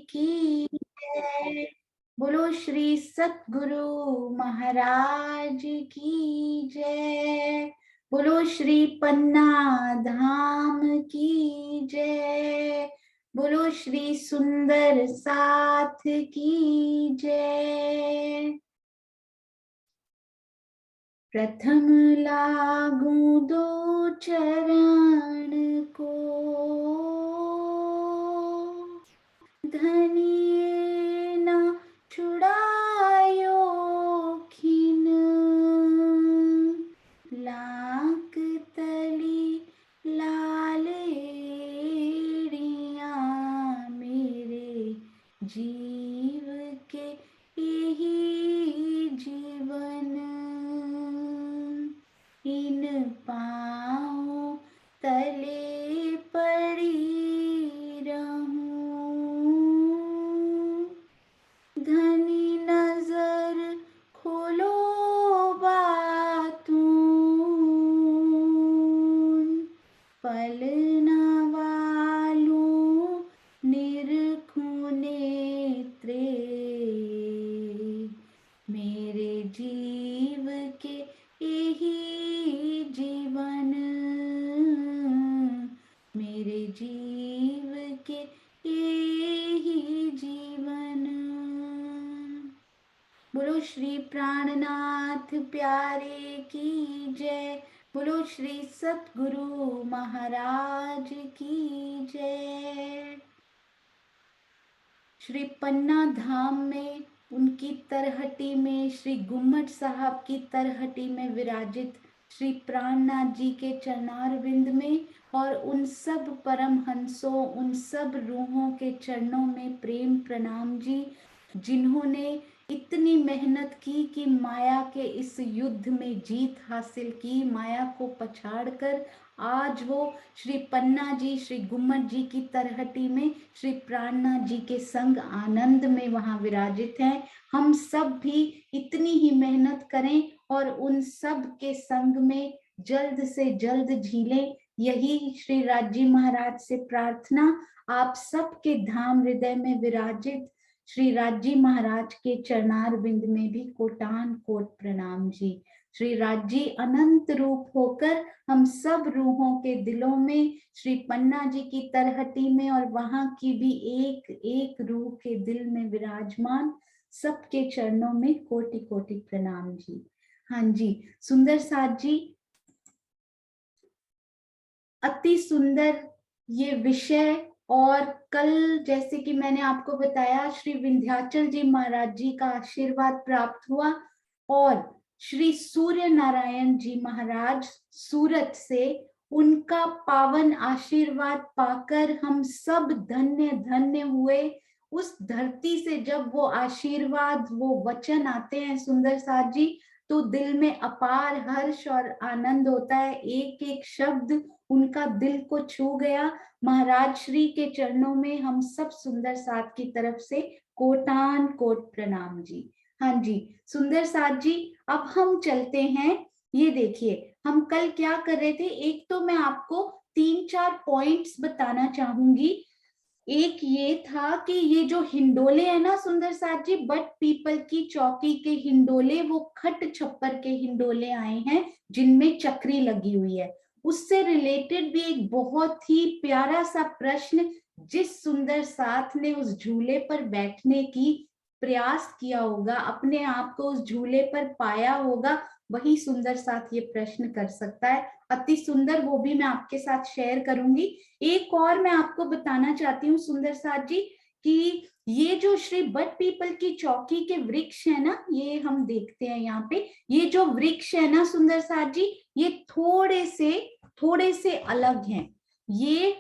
की जय। बोलो श्री सतगुरु महाराज की जय। बोलो श्री पन्ना धाम की जय। बोलो श्री सुंदर साथ की जय। प्रथम लागू दो चरण को, धनिये न छुड़ायो खिन। लाख तली लालेड़िया मेरे जीव के यही जीवन। इन पाँव तले पड़ी रहूं, धनी नजर खोलो बातून। पल न वालूं निरखूं नेत्रे, मेरे जीव के यही जीवन। मेरे जीव के यही जीवन। बोलो श्री प्राणनाथ प्यारे की जय। बोलो श्री सतगुरु महाराज की जय। श्री पन्ना धाम में, उनकी तरहटी में, श्री गुम्मट साहब की तरहटी में विराजित श्री प्राणनाथ जी के चरणारविंद में और उन सब परम हंसों, उन सब रूहों के चरणों में प्रेम प्रणाम जी, जिन्होंने इतनी मेहनत की कि माया के इस युद्ध में जीत हासिल की, माया को पछाड़कर आज वो श्री पन्ना जी, श्री गुम्मट जी की तरहटी में श्री प्राणनाथ जी के संग आनंद में वहां विराजित हैं। हम सब भी इतनी ही मेहनत करें और उन सब के संग में जल्द से जल्द झीलें, यही श्री राजी महाराज से प्रार्थना। आप सबके धाम हृदय में विराजित श्री राजी महाराज के चरणार बिंद में भी कोटान कोट प्रणाम जी। श्री राजी अनंत रूप होकर हम सब रूहों के दिलों में, श्री पन्ना जी की तरहटी में और वहां की भी एक एक रूह के दिल में विराजमान, सबके चरणों में कोटि कोटि प्रणाम जी। हाँ जी, सुंदर साथ जी, अति सुंदर ये विषय। और कल जैसे कि मैंने आपको बताया, श्री विंध्याचल जी महाराज जी का आशीर्वाद प्राप्त हुआ और श्री सूर्य नारायण जी महाराज सूरत से उनका पावन आशीर्वाद पाकर हम सब धन्य धन्य हुए। उस धरती से जब वो आशीर्वाद, वो वचन आते हैं सुंदर साथ जी, तो दिल में अपार हर्ष और आनंद होता है। एक एक शब्द उनका दिल को छू गया। महाराज श्री के चरणों में हम सब सुंदर साथ की तरफ से कोटान कोट प्रणाम जी। हाँ जी, सुंदर साथ जी, अब हम चलते हैं। ये देखिए हम कल क्या कर रहे थे। एक तो मैं आपको 3-4 पॉइंट्स बताना चाहूंगी। एक ये था कि ये जो हिंडोले है ना सुंदर साथ जी, बट पीपल की चौकी के हिंडोले, वो खट छप्पर के हिंडोले आए हैं जिनमें चक्री लगी हुई है। उससे रिलेटेड भी एक बहुत ही प्यारा सा प्रश्न, जिस सुंदर साथ ने उस झूले पर बैठने की प्रयास किया होगा, अपने आप को उस झूले पर पाया होगा, वही सुंदर साथ ये प्रश्न कर सकता है। अति सुंदर, वो भी मैं आपके साथ शेयर करूंगी। एक और मैं आपको बताना चाहती हूँ सुंदर साथ जी कि ये जो श्री बट पीपल की चौकी के वृक्ष है ना, ये हम देखते हैं यहाँ पे, ये जो वृक्ष है ना सुंदर साथ जी, ये थोड़े से अलग हैं। ये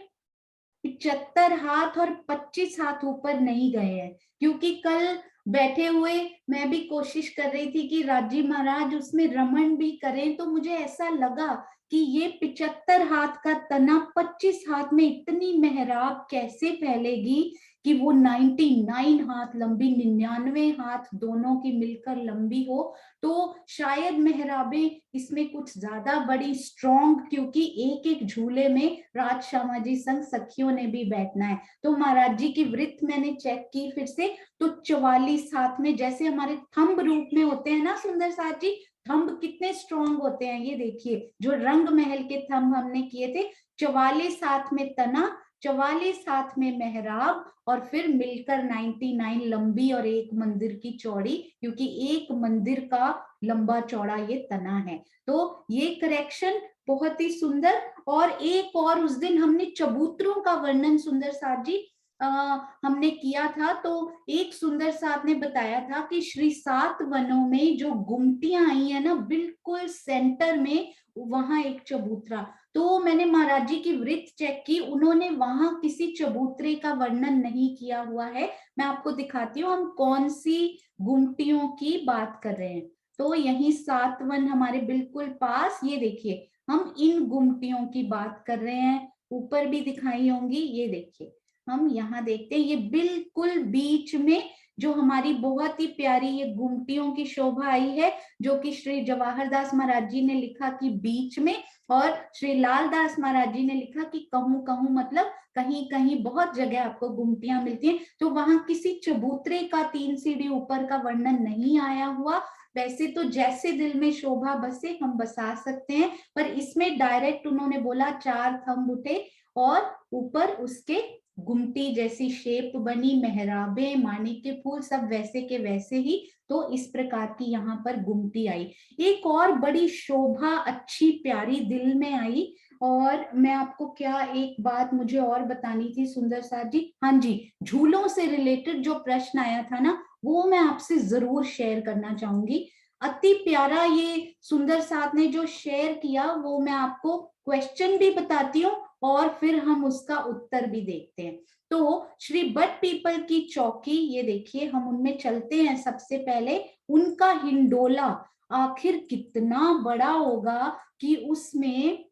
75 हाथ और 25 हाथ ऊपर नहीं गए हैं, क्योंकि कल बैठे हुए मैं भी कोशिश कर रही थी कि राजी महाराज उसमें रमन भी करें, तो मुझे ऐसा लगा कि ये 75 हाथ का तना 25 हाथ में इतनी मेहराब कैसे फैलेगी कि वो 99 हाथ लंबी, 99 हाथ दोनों की मिलकर लंबी हो, तो शायद मेहराबें इसमें कुछ ज्यादा बड़ी स्ट्रॉन्ग, क्योंकि एक एक झूले में राज श्यामाजी संग सखियों ने भी बैठना है। तो महाराज जी की वृत्त मैंने चेक की फिर से, तो 44 हाथ में जैसे हमारे थंब रूप में होते हैं ना सुंदर साथ जी, थंब कितने स्ट्रॉन्ग होते हैं, ये देखिए जो रंग महल के थंब हमने किए थे, 44 हाथ में तना, 44 हाथ में मेहराब, और फिर मिलकर 99 लंबी और एक मंदिर की चौड़ी, क्योंकि एक मंदिर का लंबा चौड़ा ये तना है। तो ये करेक्शन बहुत ही सुंदर। और एक और उस दिन हमने चबूतरों का वर्णन सुंदर साथ जी हमने किया था, तो एक सुंदर साथ ने बताया था कि श्री 7 वनों में जो गुमटियां आई है ना, बिल्कुल सेंटर में वहां एक चबूतरा, तो मैंने महाराज जी की वृत्त चेक की, उन्होंने वहां किसी चबूतरे का वर्णन नहीं किया हुआ है। मैं आपको दिखाती हूँ हम कौन सी गुमटियों की बात कर रहे हैं। तो यही 7 वन हमारे बिल्कुल पास, ये देखिए हम इन गुमटियों की बात कर रहे हैं, ऊपर भी दिखाई होंगी, ये देखिए हम यहाँ देखते हैं, ये बिल्कुल बीच में जो हमारी बहुत ही प्यारी ये गुमटियों की शोभा आई है, जो कि श्री जवाहर दास महाराज जी ने लिखा कि बीच में, और श्री लाल दास महाराज जी ने लिखा कि कहूं कहूं मतलब कहीं कहीं बहुत जगह आपको गुमटियां मिलती हैं। तो वहां किसी चबूतरे का 3 सीढ़ी ऊपर का वर्णन नहीं आया हुआ। वैसे तो जैसे दिल में शोभा बसे हम बसा सकते हैं, पर इसमें डायरेक्ट उन्होंने बोला 4 थंब उठे और ऊपर उसके गुमटी जैसी शेप बनी, मेहराबे, मानिक के फूल सब वैसे के वैसे ही। तो इस प्रकार की यहाँ पर गुमटी आई। एक और बड़ी शोभा अच्छी प्यारी दिल में आई, और मैं आपको क्या एक बात मुझे और बतानी थी सुंदर साथ जी, हाँ जी, झूलों से रिलेटेड जो प्रश्न आया था ना, वो मैं आपसे जरूर शेयर करना चाहूंगी। अति प्यारा ये सुंदर साथ ने जो शेयर किया, वो मैं आपको क्वेश्चन भी बताती हूँ और फिर हम उसका उत्तर भी देखते हैं। तो श्री बट पीपल की चौकी, ये देखिए हम उनमें चलते हैं। सबसे पहले उनका हिंडोला आखिर कितना बड़ा होगा कि उसमें,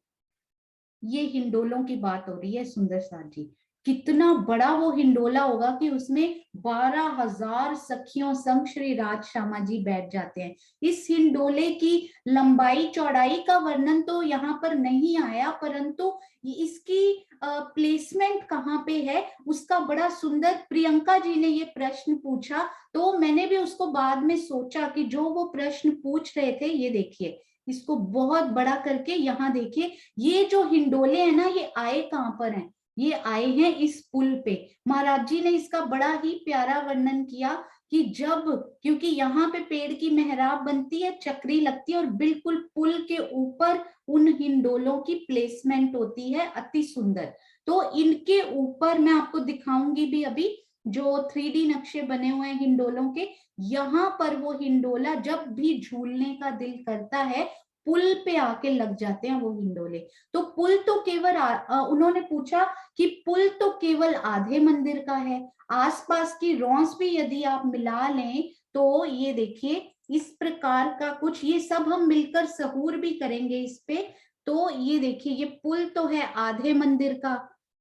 ये हिंडोलों की बात हो रही है सुंदर साथ जी, कितना बड़ा वो हिंडोला होगा कि उसमें 12,000 सखियों संग श्री राज श्यामा जी बैठ जाते हैं। इस हिंडोले की लंबाई चौड़ाई का वर्णन तो यहाँ पर नहीं आया, परंतु इसकी प्लेसमेंट कहाँ पे है उसका बड़ा सुंदर, प्रियंका जी ने ये प्रश्न पूछा, तो मैंने भी उसको बाद में सोचा कि जो वो प्रश्न पूछ रहे थे, ये देखिए इसको बहुत बड़ा करके यहाँ देखिए, ये जो हिंडोले हैं ना, ये आए कहाँ पर हैं, ये आए हैं इस पुल पे। महाराज जी ने इसका बड़ा ही प्यारा वर्णन किया कि जब, क्योंकि यहाँ पे पेड़ की मेहराब बनती है, चक्री लगती है, और बिल्कुल पुल के ऊपर उन हिंडोलों की प्लेसमेंट होती है अति सुंदर। तो इनके ऊपर मैं आपको दिखाऊंगी भी अभी, जो 3D नक्शे बने हुए हैं हिंडोलों के, यहाँ पर वो हिंडोला जब भी झूलने का दिल करता है, पुल पे आके लग जाते हैं वो हिंडोले। तो पुल तो केवल उन्होंने पूछा कि पुल तो केवल आधे मंदिर का है, आसपास की रौंस भी यदि आप मिला लें, तो ये देखिए इस प्रकार का कुछ, ये सब हम मिलकर सहूर भी करेंगे इस पे। तो ये देखिए ये पुल तो है आधे मंदिर का,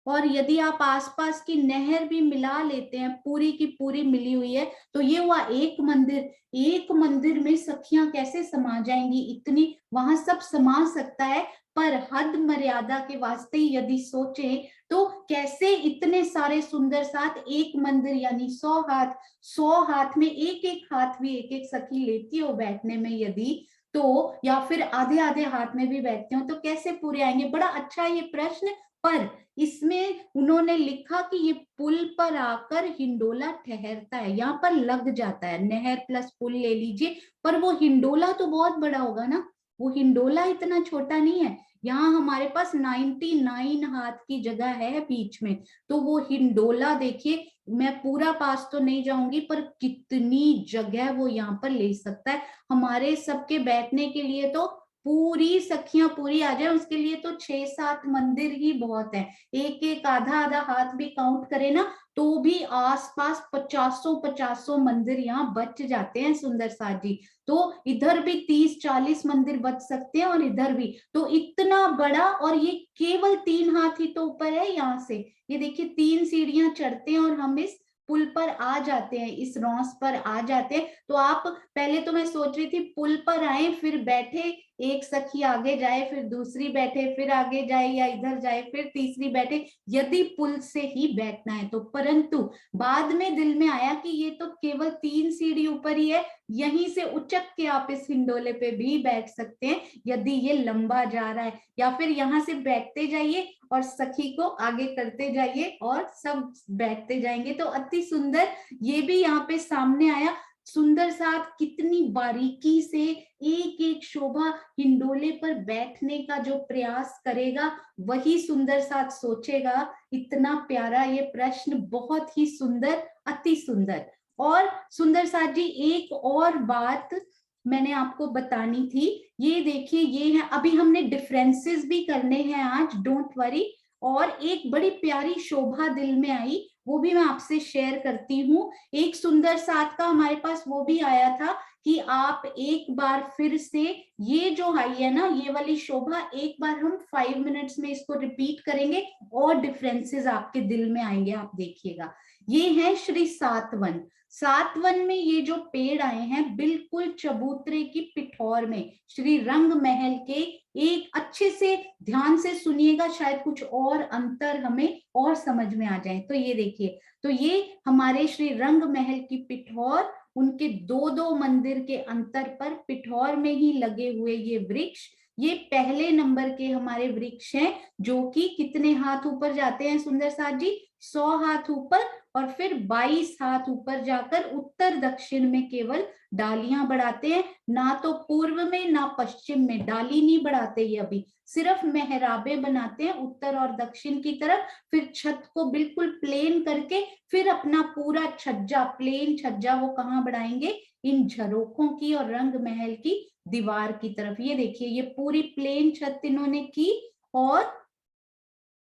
और यदि आप आसपास की नहर भी मिला लेते हैं, पूरी की पूरी मिली हुई है, तो ये हुआ एक मंदिर। एक मंदिर में सखियां कैसे समा जाएंगी, इतनी वहां सब समा सकता है, पर हद मर्यादा के वास्ते यदि सोचे तो कैसे इतने सारे सुंदर साथ एक मंदिर, यानी 100 हाथ, 100 हाथ में एक एक हाथ भी एक एक सखी लेती हो बैठने में यदि, तो या फिर आधे आधे हाथ में भी बैठते हो, तो कैसे पूरे आएंगे। बड़ा अच्छा ये प्रश्न, पर इसमें उन्होंने लिखा कि ये पुल पर आकर हिंडोला ठहरता है, यहाँ पर लग जाता है, नहर प्लस पुल ले लीजिए, पर वो हिंडोला तो बहुत बड़ा होगा ना, वो हिंडोला इतना छोटा नहीं है। यहाँ हमारे पास 99 हाथ की जगह है बीच में, तो वो हिंडोला देखिए, मैं पूरा पास तो नहीं जाऊंगी, पर कितनी जगह वो यहाँ पर ले सकता है। हमारे सबके बैठने के लिए तो पूरी सखियां पूरी आ जाए, उसके लिए तो 6-7 मंदिर ही बहुत है। एक एक आधा आधा हाथ भी काउंट करे ना, तो भी आसपास 50 मंदिर यहाँ बच जाते हैं सुंदर साथ जी। तो इधर भी 30-40 मंदिर बच सकते हैं और इधर भी। तो इतना बड़ा, और ये केवल 3 हाथ ही तो ऊपर है यहाँ से। ये देखिए 3 सीढ़ियां चढ़ते हैं और हम इस पुल पर आ जाते हैं, इस रॉस पर आ जाते हैं। तो आप, पहले तो मैं सोच रही थी पुल पर आए फिर बैठे, एक सखी आगे जाए फिर दूसरी बैठे, फिर आगे जाए या इधर जाए फिर तीसरी बैठे, यदि पुल से ही बैठना है तो। परंतु बाद में दिल में आया कि ये तो केवल 3 सीढ़ी ऊपर ही है, यहीं से उचक के आप इस हिंडोले पे भी बैठ सकते हैं यदि ये लंबा जा रहा है, या फिर यहाँ से बैठते जाइए और सखी को आगे करते जाइए और सब बैठते जाएंगे। तो अति सुंदर ये भी यहाँ पे सामने आया। सुंदर साथ कितनी बारीकी से एक एक शोभा हिंडोले पर बैठने का जो प्रयास करेगा वही सुंदर साथ सोचेगा। इतना प्यारा ये प्रश्न, बहुत ही सुंदर, अति सुंदर। और सुंदर साथ जी एक और बात मैंने आपको बतानी थी, ये देखिए ये है, अभी हमने डिफरेंसेस भी करने हैं आज, डोंट वरी। और एक बड़ी प्यारी शोभा दिल में आई, वो भी मैं आपसे शेयर करती हूँ। एक सुंदर साथ का हमारे पास वो भी आया था कि आप एक बार फिर से ये जो आई है ना, ये वाली शोभा, एक बार हम 5 मिनट्स में इसको रिपीट करेंगे और डिफरेंसेस आपके दिल में आएंगे, आप देखिएगा। ये है श्री सातवन। सातवन में ये जो पेड़ आए हैं बिल्कुल चबूतरे की पिठौर में, श्री रंग महल के। एक अच्छे से ध्यान से सुनिएगा, शायद कुछ और अंतर हमें और समझ में आ जाए। तो ये देखिए, तो ये हमारे श्री रंग महल की पिठौर, उनके 2-2 मंदिर के अंतर पर पिठौर में ही लगे हुए ये वृक्ष, ये पहले नंबर के हमारे वृक्ष हैं, जो कि कितने हाथ ऊपर जाते हैं सुंदर साथ जी? 100 हाथ ऊपर, और फिर 22 हाथ ऊपर जाकर उत्तर दक्षिण में केवल डालियां बढ़ाते हैं। ना तो पूर्व में ना पश्चिम में डाली नहीं बढ़ाते, ये अभी सिर्फ मेहराबे बनाते हैं उत्तर और दक्षिण की तरफ। फिर छत को बिल्कुल प्लेन करके फिर अपना पूरा छज्जा, प्लेन छज्जा, वो कहाँ बढ़ाएंगे? इन झरोखों की और रंग महल की दीवार की तरफ। ये देखिए ये पूरी प्लेन छत इन्होंने की, और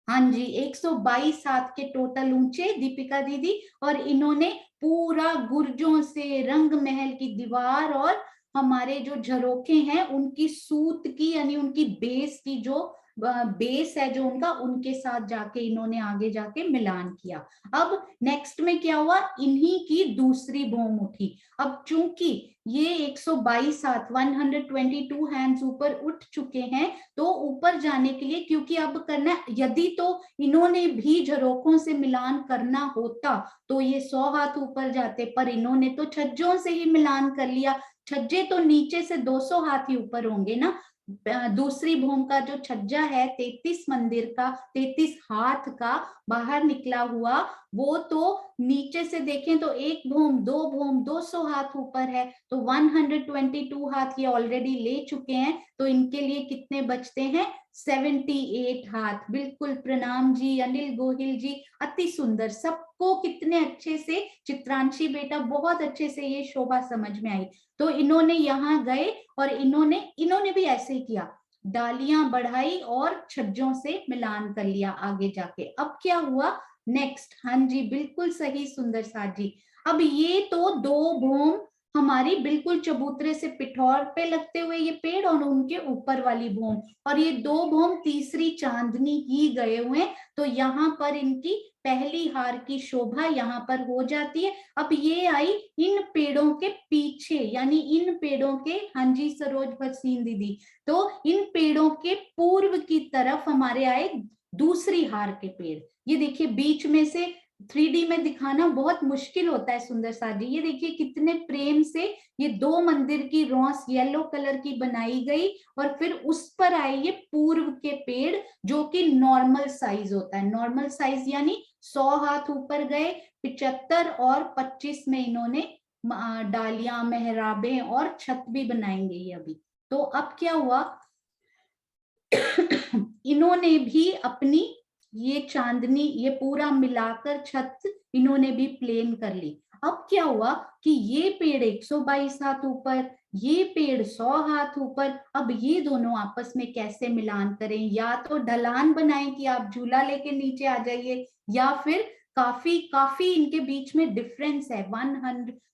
हाँ जी 122 हाथ के टोटल ऊंचे दीपिका दीदी, और इन्होंने पूरा गुर्जों से रंग महल की दीवार और हमारे जो झरोखे हैं उनकी सूत की, यानी उनकी बेस की जो बेस है जो उनका, उनके साथ जाके इन्होंने आगे जाके मिलान किया। अब नेक्स्ट में क्या हुआ, इन्हीं की दूसरी भौम उठी। अब चूंकि ये 122 हाथ 122 हैंड्स ऊपर उठ चुके हैं, तो ऊपर जाने के लिए, क्योंकि अब करना, यदि तो इन्होंने भी झरोखों से मिलान करना होता तो ये 100 हाथ ऊपर जाते, पर इन्होंने तो छज्जों से ही मिलान कर लिया। छज्जे तो नीचे से 200 हाथ ही ऊपर होंगे ना। दूसरी भूम का जो छज्जा है 33 मंदिर का, 33 हाथ का बाहर निकला हुआ, वो तो नीचे से देखें तो एक भूम, दो भूम, 200 हाथ ऊपर है, तो 122 हाथ ये ऑलरेडी ले चुके हैं। तो इनके लिए कितने बचते हैं? 78 हाथ। बिल्कुल, प्रणाम जी अनिल गोहिल जी, अति सुंदर। सबको कितने अच्छे से, चित्रांशी बेटा बहुत अच्छे से ये शोभा समझ में आई। तो इन्होंने यहाँ गए और इन्होंने भी ऐसे ही किया, डालियां बढ़ाई और छज्जों से मिलान कर लिया आगे जाके। अब क्या हुआ नेक्स्ट? हाँ जी बिल्कुल सही सुंदर साथ जी। अब ये तो 2 भूम हमारी बिल्कुल चबूतरे से पिठौर पे लगते हुए ये पेड़, और उनके ऊपर वाली भूम, और ये 2 भूम तीसरी चांदनी ही गए हुए। तो यहाँ पर इनकी पहली हार की शोभा यहाँ पर हो जाती है। अब ये आई इन पेड़ों के पीछे, यानी इन पेड़ों के, हाँ जी सरोज भसीन दीदी, तो इन पेड़ों के पूर्व की तरफ हमारे आए दूसरी हार के पेड़। ये देखिए बीच में से 3D में दिखाना बहुत मुश्किल होता है सुंदर साथ जी। ये देखिए कितने प्रेम से ये 2 मंदिर की रॉस येलो कलर की बनाई गई, और फिर उस पर आए ये पूर्व के पेड़, जो कि नॉर्मल साइज होता है। नॉर्मल साइज यानी 100 हाथ ऊपर गए, 75 और 25 में इन्होंने डालियां, मेहराबे और छत भी बनाएंगे ये अभी। तो अब क्या हुआ इन्होंने भी अपनी ये चांदनी, ये पूरा मिलाकर छत इन्होंने भी प्लेन कर ली। अब क्या हुआ कि ये पेड़ 122 हाथ ऊपर, ये पेड़ 100 हाथ ऊपर। अब ये दोनों आपस में कैसे मिलान करें? या तो ढलान बनाएं कि आप झूला लेके नीचे आ जाइए, या फिर काफी काफी इनके बीच में डिफरेंस है।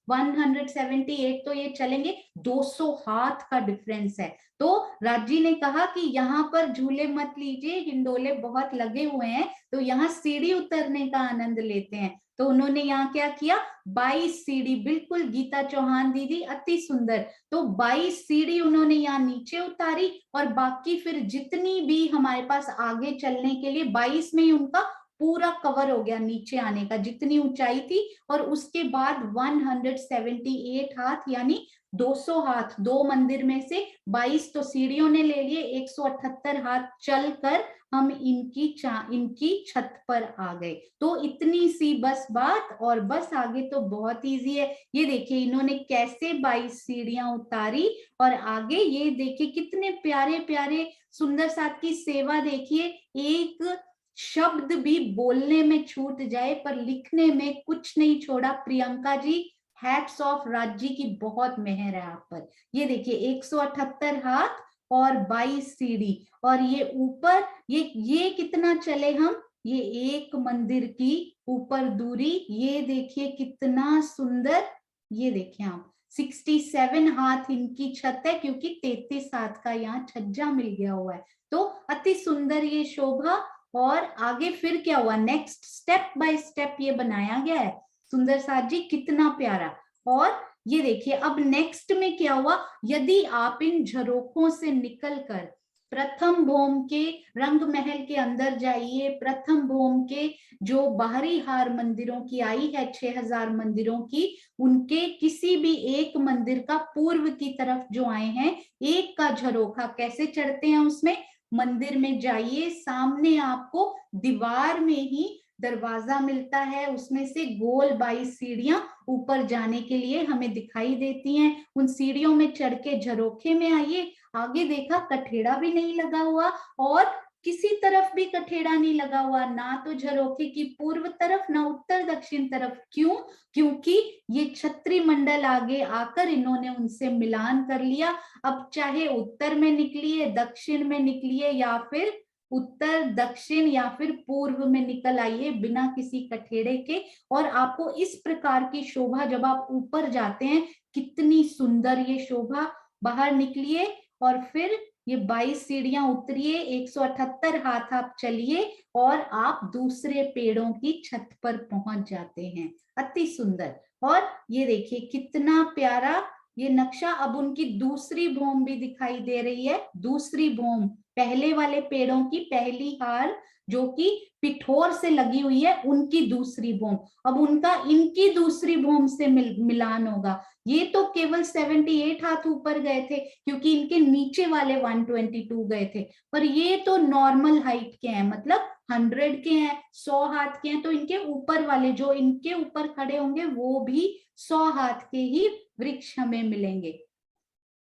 178 तो ये चलेंगे, 200 हाथ का डिफरेंस है। तो राजी ने कहा कि यहाँ पर झूले मत लीजिए, हिंडोले बहुत लगे हुए हैं, तो यहाँ सीढ़ी उतरने का आनंद लेते हैं। तो उन्होंने यहाँ क्या किया, 22 सीढ़ी, बिल्कुल गीता चौहान दीदी अति सुंदर। तो 22 सीढ़ी उन्होंने यहाँ नीचे उतारी, और बाकी फिर जितनी भी हमारे पास आगे चलने के लिए 22 में ही उनका पूरा कवर हो गया नीचे आने का, जितनी ऊंचाई थी। और उसके बाद 178 हाथ यानी 200 हाथ, दो मंदिर में से 22 तो सीढ़ियों ने ले लिए, 178 हाथ चलकर हम इनकी छत पर आ गए। तो इतनी सी बस बात, और बस आगे तो बहुत इजी है। ये देखिए इन्होंने कैसे 22 सीढ़ियां उतारी, और आगे ये देखिए कितने प्यारे प्यारे सुंदर साथ की सेवा। देखिए एक शब्द भी बोलने में छूट जाए पर लिखने में कुछ नहीं छोड़ा। प्रियंका जी, हैट्स ऑफ, राज्य की बहुत मेहर है आप पर। ये देखिए 178 हाथ और 22 सीढ़ी, और ये ऊपर ये कितना चले हम, ये एक मंदिर की ऊपर दूरी, ये देखिए कितना सुंदर। ये देखिए आप 67 हाथ इनकी छत है, क्योंकि 33 हाथ का यहाँ छज्जा मिल गया हुआ है। तो अति सुंदर ये शोभा। और आगे फिर क्या हुआ, नेक्स्ट स्टेप बाय स्टेप ये बनाया गया है। सुंदर साथ जी कितना प्यारा। और ये देखिए अब नेक्स्ट में क्या हुआ, यदि आप इन झरोखों से निकलकर प्रथम भोम के रंग महल के अंदर जाइए, प्रथम भोम के जो बाहरी हार मंदिरों की आई है 6000 मंदिरों की, उनके किसी भी एक मंदिर का पूर्व की तरफ जो आए हैं, एक का झरोखा कैसे चढ़ते हैं उसमें, मंदिर में जाइए, सामने आपको दीवार में ही दरवाजा मिलता है, उसमें से गोल 22 सीढ़ियां ऊपर जाने के लिए हमें दिखाई देती हैं। उन सीढ़ियों में चढ़ के झरोखे में आइए, आगे देखा कठेड़ा भी नहीं लगा हुआ, और किसी तरफ भी कठेड़ा नहीं लगा हुआ, ना तो झरोखे की पूर्व तरफ ना उत्तर दक्षिण तरफ। क्यों? क्योंकि ये छत्री मंडल आगे आकर इन्होंने उनसे मिलान कर लिया। अब चाहे उत्तर में निकलिए, दक्षिण में निकलिए, या फिर उत्तर दक्षिण या फिर पूर्व में निकल आइए बिना किसी कठेड़े के, और आपको इस प्रकार की शोभा जब आप ऊपर जाते हैं, कितनी सुंदर ये शोभा। बाहर निकलिए और फिर ये 22 सीढ़ियां उतरिए, 178 हाथ आप चलिए, और आप दूसरे पेड़ों की छत पर पहुंच जाते हैं। अति सुंदर। और ये देखिए कितना प्यारा ये नक्शा। अब उनकी दूसरी भूम भी दिखाई दे रही है, दूसरी भूम, पहले वाले पेड़ों की पहली हार जो कि पिठोर से लगी हुई है, उनकी दूसरी भूम। अब उनका इनकी दूसरी भूम से मिलान होगा। ये तो केवल 78 हाथ ऊपर गए थे, क्योंकि इनके नीचे वाले 122 गए थे, पर ये तो नॉर्मल हाइट के हैं, मतलब 100 के हैं, 100 हाथ के हैं। तो इनके ऊपर वाले जो इनके ऊपर खड़े होंगे वो भी 100 हाथ के ही वृक्ष हमें मिलेंगे।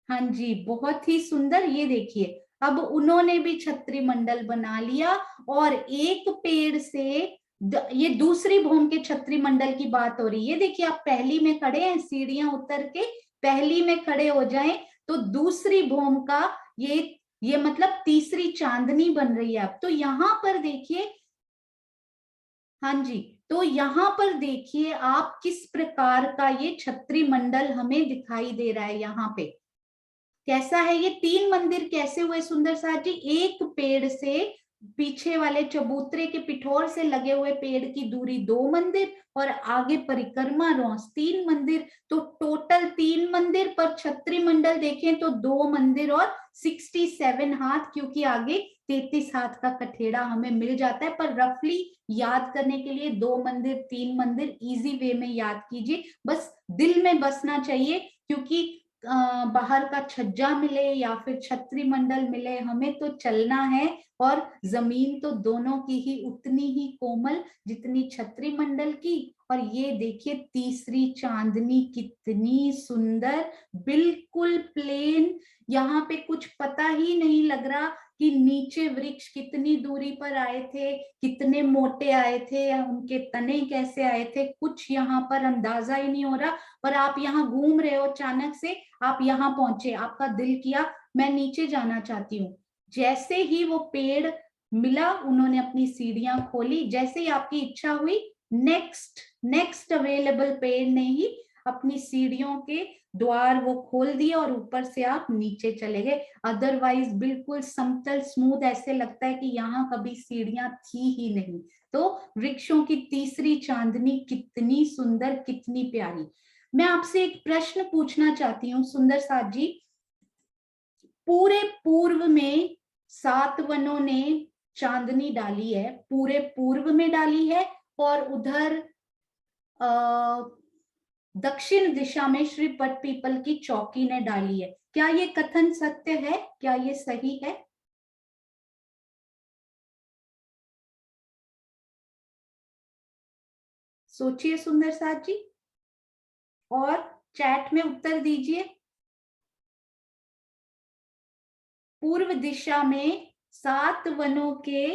हाँ जी, बहुत ही सुंदर। ये देखिए अब उन्होंने भी छत्री मंडल बना लिया, और एक पेड़ से ये दूसरी भूम के छत्री मंडल की बात हो रही है। देखिए आप पहली में खड़े हैं, सीढ़ियां उतर के पहली में खड़े हो जाएं, तो दूसरी भूम का ये मतलब तीसरी चांदनी बन रही है। अब तो यहाँ पर देखिए, हाँ जी, तो यहाँ पर देखिए आप किस प्रकार का ये छत्री मंडल हमें दिखाई दे रहा है। यहाँ पे कैसा है, ये 3 मंदिर कैसे हुए सुंदर साथ जी, एक पेड़ से पीछे वाले चबूतरे के पिठोर से लगे हुए पेड़ की दूरी 2 मंदिर, और आगे परिक्रमा रौस 3 मंदिर। तो टोटल 3 मंदिर, पर छत्री मंडल देखें तो 2 मंदिर और 67 हाथ, क्योंकि आगे 33 हाथ का कठेड़ा हमें मिल जाता है। पर रफली याद करने के लिए 2 मंदिर 3 मंदिर इजी वे में याद कीजिए, बस दिल में बसना चाहिए। क्योंकि बाहर का छज्जा मिले या फिर छत्री मंडल मिले, हमें तो चलना है, और जमीन तो दोनों की ही उतनी ही कोमल जितनी छत्री मंडल की। और ये देखिए तीसरी चांदनी कितनी सुंदर, बिल्कुल प्लेन, यहाँ पे कुछ पता ही नहीं लग रहा कि नीचे वृक्ष कितनी दूरी पर आए थे, कितने मोटे आए थे, या उनके तने कैसे आए थे, कुछ यहाँ पर अंदाजा ही नहीं हो रहा। पर आप यहाँ घूम रहे हो, अचानक से आप यहाँ पहुंचे, आपका दिल किया मैं नीचे जाना चाहती हूँ। जैसे ही वो पेड़ मिला, उन्होंने अपनी सीढ़ियां खोली, जैसे ही आपकी इच्छा हुई नेक्स्ट नेक्स्ट अवेलेबल पेड़ ने ही अपनी सीढ़ियों के द्वार वो खोल दिए और ऊपर से आप नीचे चले गए। अदरवाइज बिल्कुल समतल स्मूथ, ऐसे लगता है कि यहाँ कभी सीढ़ियां थी ही नहीं। तो वृक्षों की तीसरी चांदनी कितनी सुंदर, कितनी प्यारी। मैं आपसे एक प्रश्न पूछना चाहती हूँ सुंदर साथ जी, पूरे पूर्व में सातवनों ने चांदनी डाली है, पूरे पूर्व में डाली है, और उधर दक्षिण दिशा में श्री पट पीपल की चौकी ने डाली है। क्या ये कथन सत्य है? क्या ये सही है? सोचिए सुंदर साथ जी और चैट में उत्तर दीजिए। पूर्व दिशा में 7 वनों के,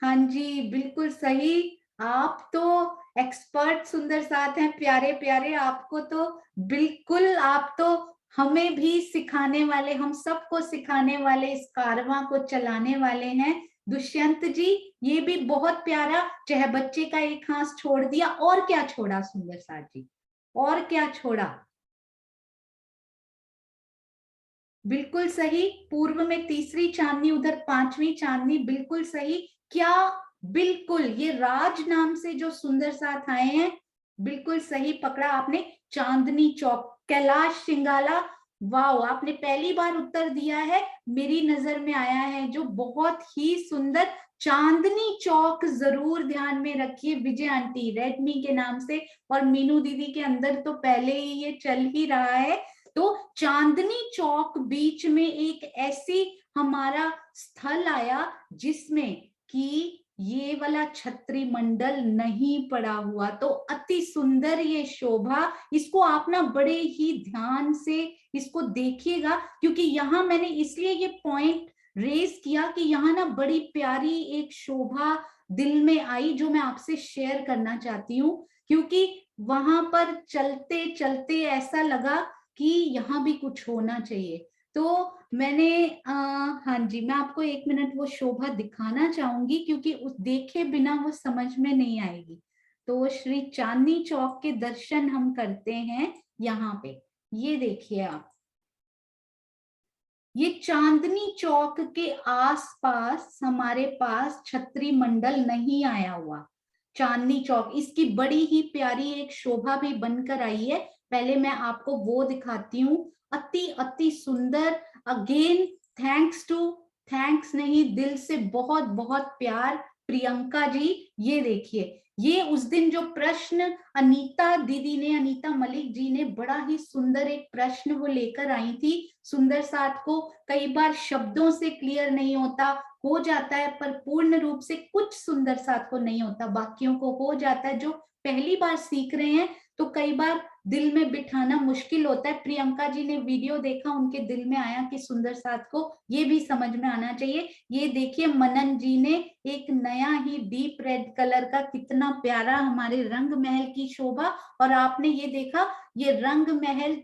हाँ जी बिल्कुल सही। आप तो एक्सपर्ट सुंदर साथ हैं, प्यारे प्यारे। आपको तो बिल्कुल, आप तो हमें भी सिखाने वाले, हम सबको सिखाने वाले, इस कारवां को चलाने वाले हैं। दुष्यंत जी ये भी बहुत प्यारा, चाहे बच्चे का एक हाथ छोड़ दिया, और क्या छोड़ा सुंदर साथ जी, और क्या छोड़ा? बिल्कुल सही, पूर्व में तीसरी चांदनी, उधर पांचवी चांदनी, बिल्कुल सही। क्या बिल्कुल ये राज नाम से जो सुंदर साथ आए हैं, बिल्कुल सही पकड़ा आपने। चांदनी चौक, कैलाश सिंगाला, वाओ, आपने पहली बार उत्तर दिया है, मेरी नजर में आया है जो बहुत ही सुंदर। चांदनी चौक जरूर ध्यान में रखिए, विजय आंटी रेडमी के नाम से, और मीनू दीदी के अंदर तो पहले ही ये चल ही रहा है। तो चांदनी चौक बीच में एक ऐसी हमारा स्थल आया जिसमें कि ये वाला छत्री मंडल नहीं पड़ा हुआ। तो अति सुंदर ये शोभा, इसको आप ना बड़े ही ध्यान से इसको देखिएगा, क्योंकि यहाँ मैंने इसलिए ये पॉइंट रेज किया कि यहाँ ना बड़ी प्यारी एक शोभा दिल में आई जो मैं आपसे शेयर करना चाहती हूँ। क्योंकि वहां पर चलते चलते ऐसा लगा कि यहाँ भी कुछ होना चाहिए। तो मैंने हाँ जी, मैं आपको 1 मिनट वो शोभा दिखाना चाहूंगी, क्योंकि उस देखे बिना वो समझ में नहीं आएगी। तो श्री चांदनी चौक के दर्शन हम करते हैं यहाँ पे। ये देखिए आप, ये चांदनी चौक के आसपास हमारे पास छत्री मंडल नहीं आया हुआ। चांदनी चौक, इसकी बड़ी ही प्यारी एक शोभा भी बनकर आई है। पहले मैं आपको वो दिखाती हूँ, अति अति सुंदर। अगेन थैंक्स नहीं, दिल से बहुत बहुत प्यार प्रियंका जी। ये देखिए, ये उस दिन जो प्रश्न अनीता दीदी ने, अनीता मलिक जी ने बड़ा ही सुंदर एक प्रश्न वो लेकर आई थी। सुंदर साथ को कई बार शब्दों से क्लियर नहीं होता, हो जाता है, पर पूर्ण रूप से कुछ सुंदर साथ को नहीं होता, बाकियों को हो जाता है। जो पहली बार सीख रहे हैं तो कई बार दिल में बिठाना मुश्किल होता है। प्रियंका जी ने वीडियो देखा, उनके दिल में आया कि सुंदर साथ को ये भी समझ में आना चाहिए। ये देखिए, मनन जी ने एक नया ही डीप रेड कलर का, कितना प्यारा हमारे रंग महल की शोभा। और आपने ये देखा, ये रंग महल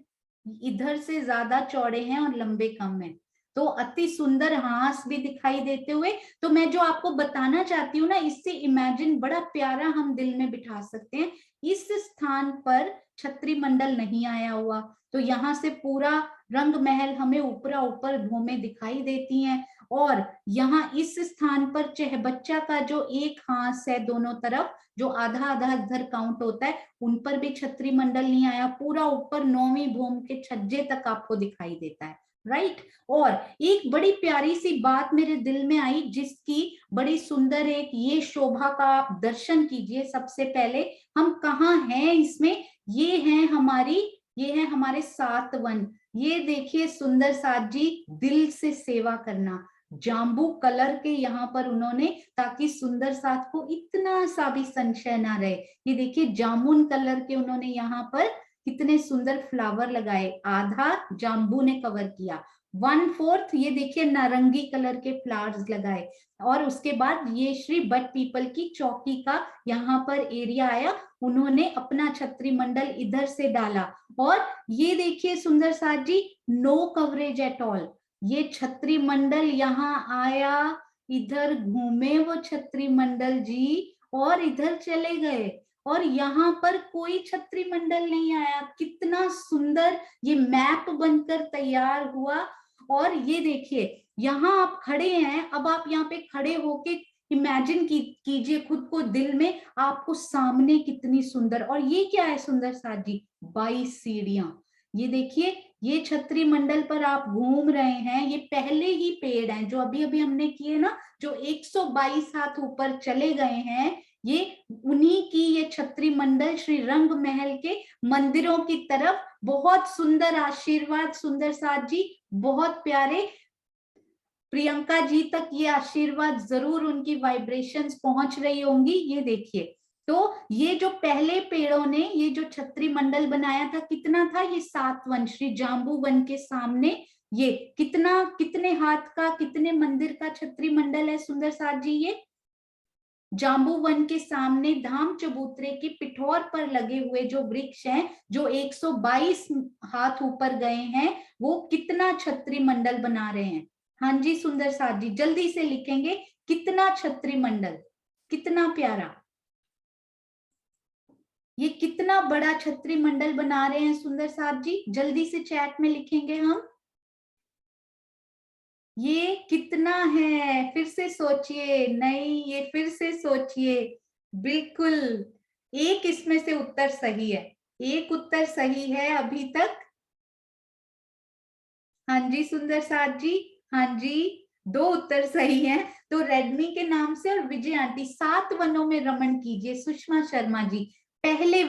इधर से ज्यादा चौड़े हैं और लंबे कम हैं। तो अति सुंदर हांस भी दिखाई देते हुए। तो मैं जो आपको बताना चाहती हूँ ना, इससे इमेजिन बड़ा प्यारा हम दिल में बिठा सकते हैं। इस स्थान पर छत्री मंडल नहीं आया हुआ, तो यहाँ से पूरा रंग महल हमें ऊपरा ऊपर धूमें दिखाई देती हैं। और यहाँ इस स्थान पर चहबच्चा का जो एक हांस है दोनों तरफ, जो आधा आधा इधर काउंट होता है, उन पर भी छत्री मंडल नहीं आया। पूरा ऊपर 9वीं भूमि के छज्जे तक आपको दिखाई देता है, राइट। और एक बड़ी प्यारी सी बात मेरे दिल में आई, जिसकी बड़ी सुंदर एक ये शोभा का आप दर्शन कीजिए। सबसे पहले हम कहाँ हैं इसमें, ये है हमारे 7 वन। ये देखिए सुंदर साथ जी, दिल से सेवा करना, जाम्बू कलर के यहाँ पर उन्होंने, ताकि सुंदर साथ को इतना सा भी संशय ना रहे। ये देखिए जामुन कलर के उन्होंने यहाँ पर कितने सुंदर फ्लावर लगाए, आधा जाम्बू ने कवर किया। 1/4 ये देखिए नारंगी कलर के फ्लावर्स लगाए। और उसके बाद ये श्री बट पीपल की चौकी का यहाँ पर एरिया आया, उन्होंने अपना छत्री मंडल इधर से डाला। और ये देखिए सुंदर साथ जी, नो कवरेज एट ऑल, ये छत्री मंडल यहाँ आया, इधर घूमे वो छत्री मंडल जी, और इधर चले गए। और यहाँ पर कोई छत्री मंडल नहीं आया। कितना सुंदर ये मैप बनकर तैयार हुआ। और ये देखिए यहाँ आप खड़े हैं, अब आप यहाँ पे खड़े होके इमेजिन कीजिए खुद को दिल में, आपको सामने कितनी सुंदर, और ये क्या है सुंदर साथ जी, 22 सीढ़ियां। ये देखिए ये छत्री मंडल पर आप घूम रहे हैं, ये पहले ही पेड़ हैं जो अभी अभी हमने किए ना, जो 122 हाथ ऊपर चले गए हैं, ये उन्हीं की ये छत्री मंडल श्री रंग महल के मंदिरों की तरफ। बहुत सुंदर आशीर्वाद सुंदर साथ जी, बहुत प्यारे। प्रियंका जी तक ये आशीर्वाद जरूर उनकी वाइब्रेशंस पहुंच रही होंगी। ये देखिए, तो ये जो पहले पेड़ों ने ये जो छत्री मंडल बनाया था, कितना था ये 7 वन, श्री जाम्बू वन के सामने। ये कितना, कितने हाथ का, कितने मंदिर का छत्री मंडल है सुंदर साथ जी, ये जाम्बू वन के सामने धाम चबूतरे की पिठोर पर लगे हुए जो वृक्ष हैं, जो 122 हाथ ऊपर गए हैं, वो कितना छत्री मंडल बना रहे हैं। हाँ जी सुंदर साथ जी, जल्दी से लिखेंगे, कितना छत्री मंडल, कितना प्यारा, ये कितना बड़ा छत्री मंडल बना रहे हैं सुंदर साथ जी, जल्दी से चैट में लिखेंगे हम। ये कितना है, फिर से सोचिए, नहीं ये फिर से सोचिए। बिल्कुल, एक इसमें से उत्तर सही है, एक उत्तर सही है अभी तक। हाँ जी सुंदर साथ जी, हाँ जी, 2 उत्तर सही हैं। तो रेडमी के नाम से और विजय आंटी, 7 वनों में रमण कीजिए। सुषमा शर्मा जी, पहले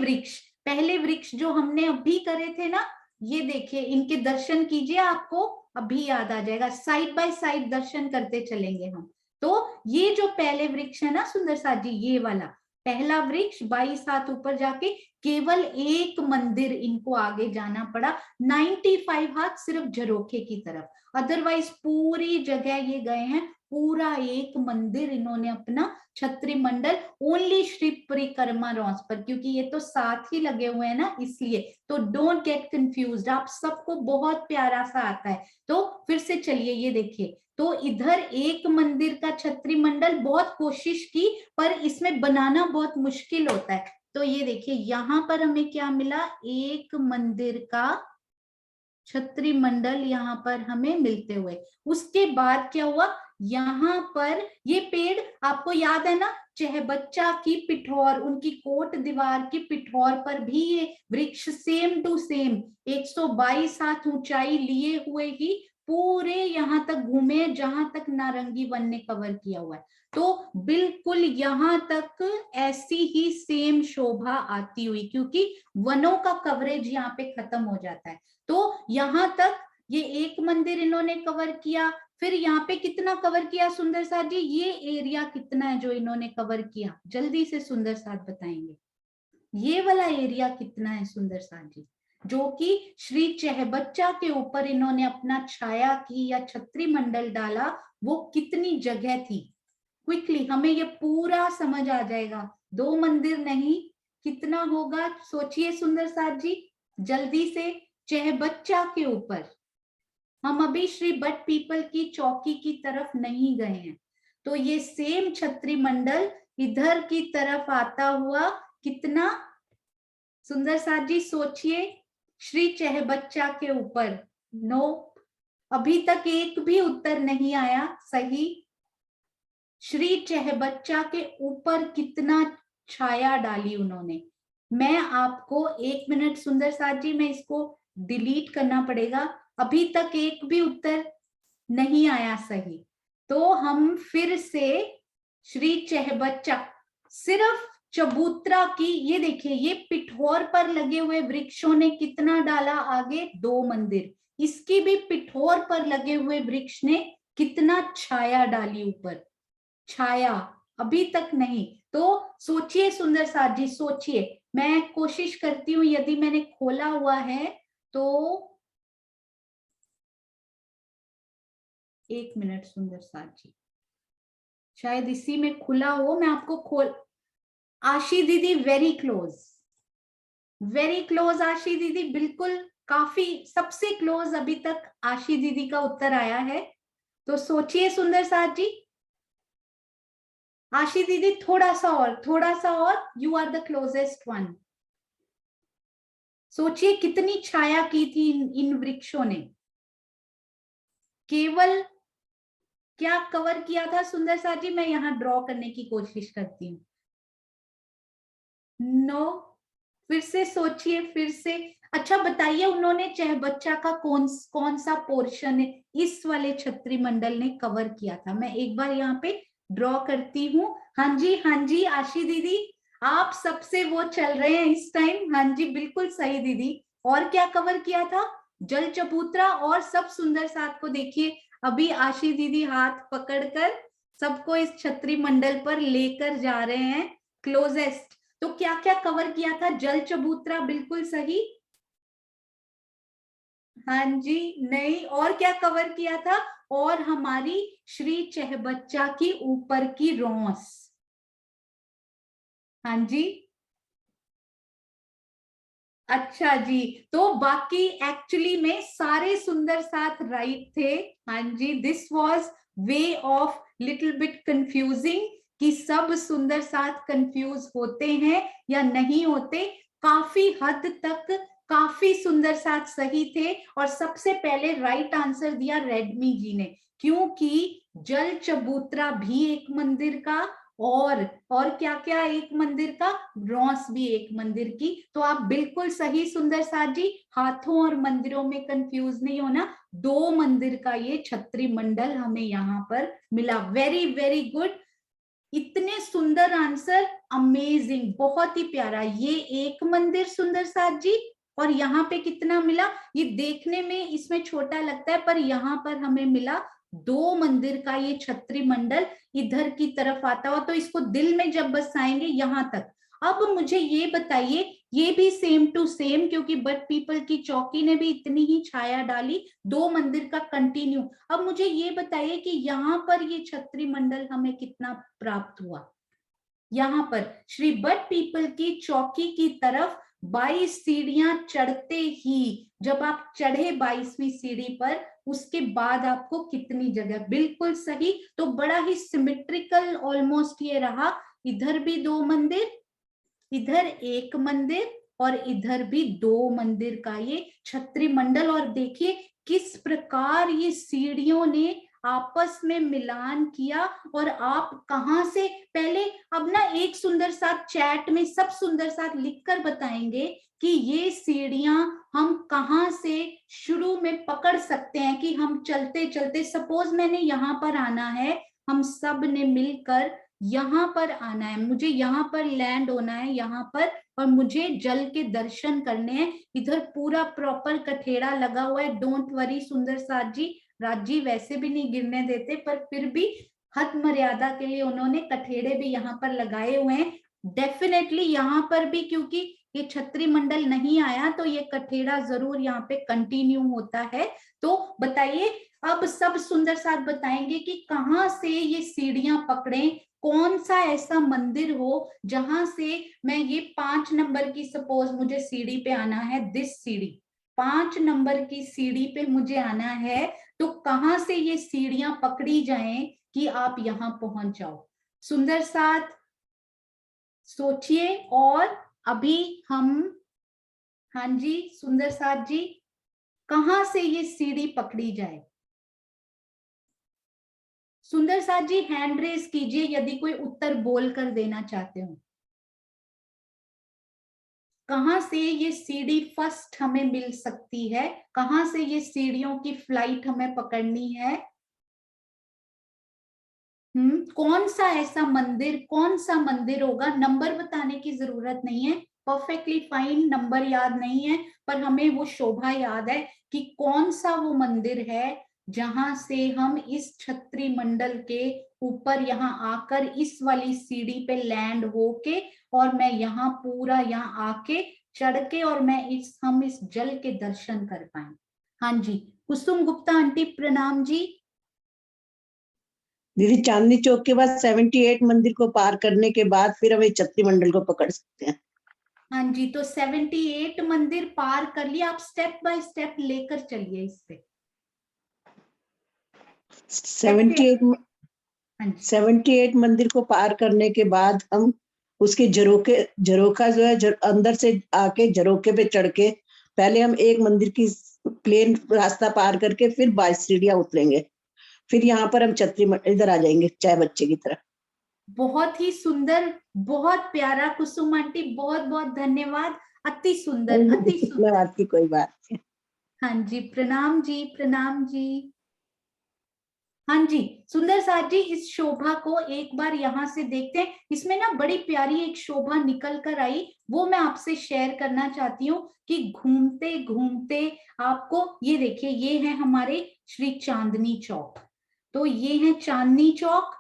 वृक्ष जो हमने अभी करे थे ना, ये देखिए इनके दर्शन कीजिए, आपको अभी याद आ जाएगा। साइड बाय साइड दर्शन करते चलेंगे हम। तो ये जो पहले वृक्ष है ना सुंदर साथ जी, ये वाला पहला वृक्ष 22 हाथ ऊपर जाके, केवल एक मंदिर इनको आगे जाना पड़ा, 95 हाथ सिर्फ झरोखे की तरफ, अदरवाइज पूरी जगह ये गए हैं। पूरा एक मंदिर इन्होंने अपना छत्री मंडल, ओनली श्री परिक्रमा रॉस पर, क्योंकि ये तो साथ ही लगे हुए हैं ना, इसलिए। तो डोंट गेट कंफ्यूज्ड, आप सबको बहुत प्यारा सा आता है। तो फिर से चलिए, ये देखिए, तो इधर एक मंदिर का छत्री मंडल बहुत कोशिश की, पर इसमें बनाना बहुत मुश्किल होता है। तो ये देखिए यहाँ पर हमें क्या मिला, एक मंदिर का छत्री मंडल यहाँ पर हमें मिलते हुए। उसके बाद क्या हुआ, यहाँ पर ये पेड़ आपको याद है ना, चहबच्चा की पिठौर, उनकी कोट दीवार की पिठौर पर भी ये वृक्ष सेम टू सेम 122 हाथ ऊंचाई लिए हुए ही पूरे यहाँ तक घूमे, जहां तक नारंगी वन ने कवर किया हुआ है। तो बिल्कुल यहाँ तक ऐसी ही सेम शोभा आती हुई, क्योंकि वनों का कवरेज यहाँ पे खत्म हो जाता है। तो यहां तक ये एक मंदिर इन्होंने कवर किया। फिर यहाँ पे कितना कवर किया सुंदर साथ जी, ये एरिया कितना है जो इन्होंने कवर किया, जल्दी से सुंदर साथ बताएंगे। ये वाला एरिया कितना है सुंदर साथ जी, जो कि श्री चहबच्चा के ऊपर इन्होंने अपना छाया की या छत्री मंडल डाला, वो कितनी जगह थी। क्विकली हमें ये पूरा समझ आ जाएगा, 2 मंदिर नहीं, कितना होगा सोचिए सुंदर साथ जी, जल्दी से। चहबच्चा के ऊपर, हम अभी श्री बट पीपल की चौकी की तरफ नहीं गए हैं, तो ये सेम छत्री मंडल इधर की तरफ आता हुआ कितना सुंदर साथ जी, सोचिए, श्री चहबच्चा के ऊपर। नो, अभी तक एक भी उत्तर नहीं आया सही। श्री चहबच्चा के ऊपर कितना छाया डाली उन्होंने। मैं आपको 1 मिनट सुंदर साथ जी, मैं इसको डिलीट करना पड़ेगा, अभी तक एक भी उत्तर नहीं आया सही। तो हम फिर से श्री चहबच्चा, सिर्फ चबूतरा की, ये देखिए ये पिठोर पर लगे हुए वृक्षों ने कितना डाला आगे, 2 मंदिर, इसकी भी पिठोर पर लगे हुए वृक्ष ने कितना छाया डाली ऊपर, छाया अभी तक नहीं। तो सोचिए सुंदर साथ जी, सोचिए, मैं कोशिश करती हूँ, यदि मैंने खोला हुआ है तो 1 मिनट सुंदर साथ जी, शायद इसी में खुला हो, मैं आपको खोल। आशी दीदी वेरी क्लोज, वेरी क्लोज आशी दीदी, बिल्कुल काफी सबसे क्लोज अभी तक आशी दीदी का उत्तर आया है। तो सोचिए सुंदर साथ जी, आशी दीदी थोड़ा सा और, you are the closest one. सोचिए कितनी छाया की थी इन वृक्षों ने। केवल क्या कवर किया था सुंदर सा जी? मैं यहाँ ड्रॉ करने की कोशिश करती हूँ। नो, फिर से सोचिए, फिर से। अच्छा बताइए, उन्होंने बच्चा का कौन सा पोर्शन है इस वाले छत्री मंडल ने कवर किया था? मैं एक बार यहाँ पे ड्रॉ करती हूँ। हाँ जी आशी दीदी, आप सबसे वो चल रहे हैं इस टाइम। हाँ जी बिल्कुल सही दीदी। और क्या कवर किया था? जल चबूतरा और सब सुंदर साथ को देखिए। अभी आशी दीदी हाथ पकड़कर सबको इस छत्री मंडल पर लेकर जा रहे हैं क्लोजेस्ट। तो क्या क्या कवर किया था? जल चबूतरा बिल्कुल सही। हाँ जी, नहीं, और क्या कवर किया था? और हमारी श्री चहबच्चा की ऊपर की रौस। हाँ जी, अच्छा जी। तो बाकी एक्चुअली में सारे सुंदर साथ राइट थे। हाँ जी, this was way of little bit confusing कि सब सुंदर साथ कंफ्यूज होते हैं या नहीं होते। काफी हद तक काफी सुंदर साथ सही थे। और सबसे पहले राइट आंसर दिया रेडमी जी ने, क्योंकि जल चबूतरा भी एक मंदिर का, और क्या क्या एक मंदिर का, रौस भी एक मंदिर की। तो आप बिल्कुल सही सुंदर साथ जी। हाथों और मंदिरों में कंफ्यूज नहीं होना, 2 मंदिर का ये छत्री मंडल हमें यहाँ पर मिला। वेरी वेरी गुड, इतने सुंदर आंसर, अमेजिंग, बहुत ही प्यारा। ये एक मंदिर सुंदर साथ जी, और यहाँ पे कितना मिला? ये देखने में इसमें छोटा लगता है, पर यहाँ पर हमें मिला 2 मंदिर का ये छत्री मंडल। इधर की तरफ आता हो तो इसको दिल में जब बसाएंगे यहां तक। अब मुझे ये बताइए, ये भी सेम टू सेम, क्योंकि बट पीपल की चौकी ने भी इतनी ही छाया डाली, 2 मंदिर का कंटिन्यू। अब मुझे ये बताइए कि यहाँ पर ये छत्री मंडल हमें कितना प्राप्त हुआ? यहाँ पर श्री बट पीपल की चौकी की तरफ 22 सीढ़ियां चढ़ते ही, जब आप चढ़े 22वीं सीढ़ी पर, उसके बाद आपको कितनी जगह? बिल्कुल सही। तो बड़ा ही सिमेट्रिकल ऑलमोस्ट ये रहा। इधर भी 2 मंदिर, इधर 1 मंदिर, और इधर भी 2 मंदिर का ये छत्री मंडल। और देखिए किस प्रकार ये सीढ़ियों ने आपस में मिलान किया। और आप कहां से पहले, अब ना एक सुंदर साथ चैट में सब सुंदर साथ लिखकर बताएंगे कि ये सीढ़ियां हम कहां से शुरू में पकड़ सकते हैं। कि हम चलते चलते, सपोज मैंने यहाँ पर आना है, हम सब ने मिलकर यहाँ पर आना है, मुझे यहाँ पर लैंड होना है यहाँ पर, और मुझे जल के दर्शन करने हैं। इधर पूरा प्रॉपर कठेड़ा लगा हुआ है। डोंट वरी सुंदर साथ जी, राजी वैसे भी नहीं गिरने देते, पर फिर भी हद मर्यादा के लिए उन्होंने कठेड़े भी यहाँ पर लगाए हुए हैं। डेफिनेटली यहाँ पर भी, क्योंकि ये छत्री मंडल नहीं आया, तो ये कठेड़ा जरूर यहाँ पे कंटिन्यू होता है। तो बताइए, अब सब सुंदर साथ बताएंगे कि कहाँ से ये सीढ़ियां पकड़े, कौन सा ऐसा मंदिर हो जहां से मैं ये 5 नंबर की, सपोज मुझे सीढ़ी पे आना है, दिस सीढ़ी 5 नंबर की सीढ़ी पे मुझे आना है, तो कहां से ये सीढ़ियां पकड़ी जाएं कि आप यहां पहुंच जाओ? सुंदर साथ सोचिए। और अभी हम, हाँ जी सुंदर साथ जी, कहां से ये सीढ़ी पकड़ी जाए? सुंदर साथ जी हैंड रेज कीजिए यदि कोई उत्तर बोल कर देना चाहते हो। कहां से ये सीढ़ी फर्स्ट हमें मिल सकती है? कहां से ये सीढ़ियों की फ्लाइट हमें पकड़नी है? कौन सा ऐसा मंदिर, कौन सा मंदिर होगा? नंबर बताने की जरूरत नहीं है, परफेक्टली फाइन, नंबर याद नहीं है, पर हमें वो शोभा याद है कि कौन सा वो मंदिर है जहां से हम इस छत्री मंडल के ऊपर यहाँ आकर इस वाली सीढ़ी पे लैंड होके, और मैं यहाँ पूरा यहाँ आके चढ़ के, और मैं हम इस जल के दर्शन कर पाए। हाँ जी, कुसुम गुप्ता आंटी प्रणाम जी। दीदी चांदनी चौक के बाद 78 मंदिर को पार करने के बाद फिर हम छत्री मंडल को पकड़ सकते हैं। हाँ जी, तो 78 मंदिर पार कर लिया। आप स्टेप बाय स्टेप लेकर चलिए इस पे। 78 हाँ जी 78 मंदिर को पार करने के बाद हम उसके झरोखा जो है अंदर से आके झरोखे पे चढ़ के पहले हम एक मंदिर की प्लेन रास्ता पार करके फिर 22 सीढ़ियां उतरेंगे, फिर यहाँ पर हम इधर आ जाएंगे चाय बच्चे की तरफ। बहुत ही सुंदर, बहुत प्यारा कुसुम आंटी, बहुत बहुत धन्यवाद। अति सुंदर, अति सुंदर। धन्यवाद की कोई बात नहीं। हाँ जी, प्रणाम जी, प्रणाम जी। हाँ जी सुंदर साथ जी, इस शोभा को एक बार यहाँ से देखते हैं। इसमें ना बड़ी प्यारी एक शोभा निकल कर आई, वो मैं आपसे शेयर करना चाहती हूँ कि घूमते घूमते आपको ये देखिए, ये है हमारे श्री चांदनी चौक। तो ये है चांदनी चौक।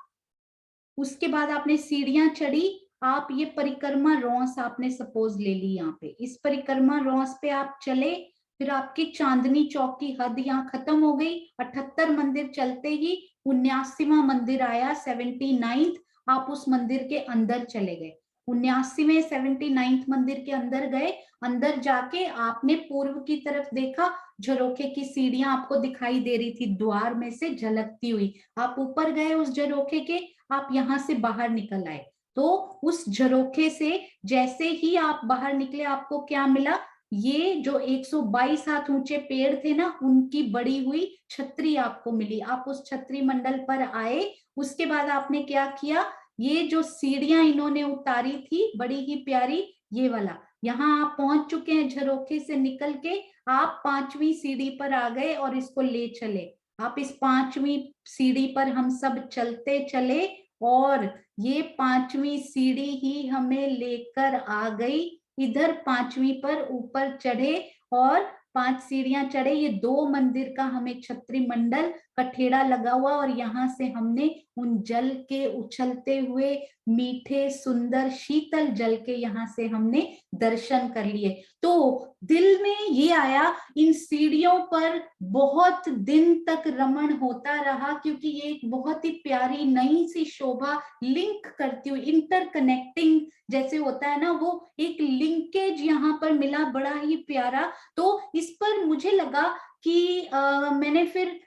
उसके बाद आपने सीढ़ियां चढ़ी, आप ये परिक्रमा रॉस आपने सपोज ले ली, यहाँ पे इस परिक्रमा रॉस पे आप चले, फिर आपकी चांदनी चौक की हद यहाँ खत्म हो गई। 78 मंदिर चलते ही 79वां मंदिर आया, 79th। आप उस मंदिर के अंदर चले गए, 79वें 79th मंदिर के अंदर गए। अंदर जाके आपने पूर्व की तरफ देखा, झरोखे की सीढ़ियां आपको दिखाई दे रही थी द्वार में से झलकती हुई। आप ऊपर गए उस झरोखे के, आप यहाँ से बाहर निकल आए। तो उस झरोखे से जैसे ही आप बाहर निकले, आपको क्या मिला? ये जो 122 हाथ ऊंचे पेड़ थे ना, उनकी बड़ी हुई छतरी आपको मिली। आप उस छतरी मंडल पर आए। उसके बाद आपने क्या किया, ये जो सीढ़ियां इन्होंने उतारी थी बड़ी ही प्यारी, ये वाला, यहाँ आप पहुंच चुके हैं। झरोखे से निकल के आप 5वीं सीढ़ी पर आ गए और इसको ले चले। आप इस 5वीं सीढ़ी पर हम सब चलते चले और ये 5वीं सीढ़ी ही हमें लेकर आ गई इधर। 5वीं पर ऊपर चढ़े और 5 सीढ़ियां चढ़े। ये 2 मंदिर का हमें छत्री मंडल कठेड़ा लगा हुआ, और यहाँ से हमने उन जल के उछलते हुए मीठे सुंदर शीतल जल के यहाँ से हमने दर्शन कर लिए। तो दिल में ये आया, इन सीढ़ियों पर बहुत दिन तक रमण होता रहा, क्योंकि ये एक बहुत ही प्यारी नई सी शोभा लिंक करती हुई, इंटरकनेक्टिंग जैसे होता है ना, वो एक लिंकेज यहाँ पर मिला, बड़ा ही प्यारा। तो इस पर मुझे लगा कि मैंने फिर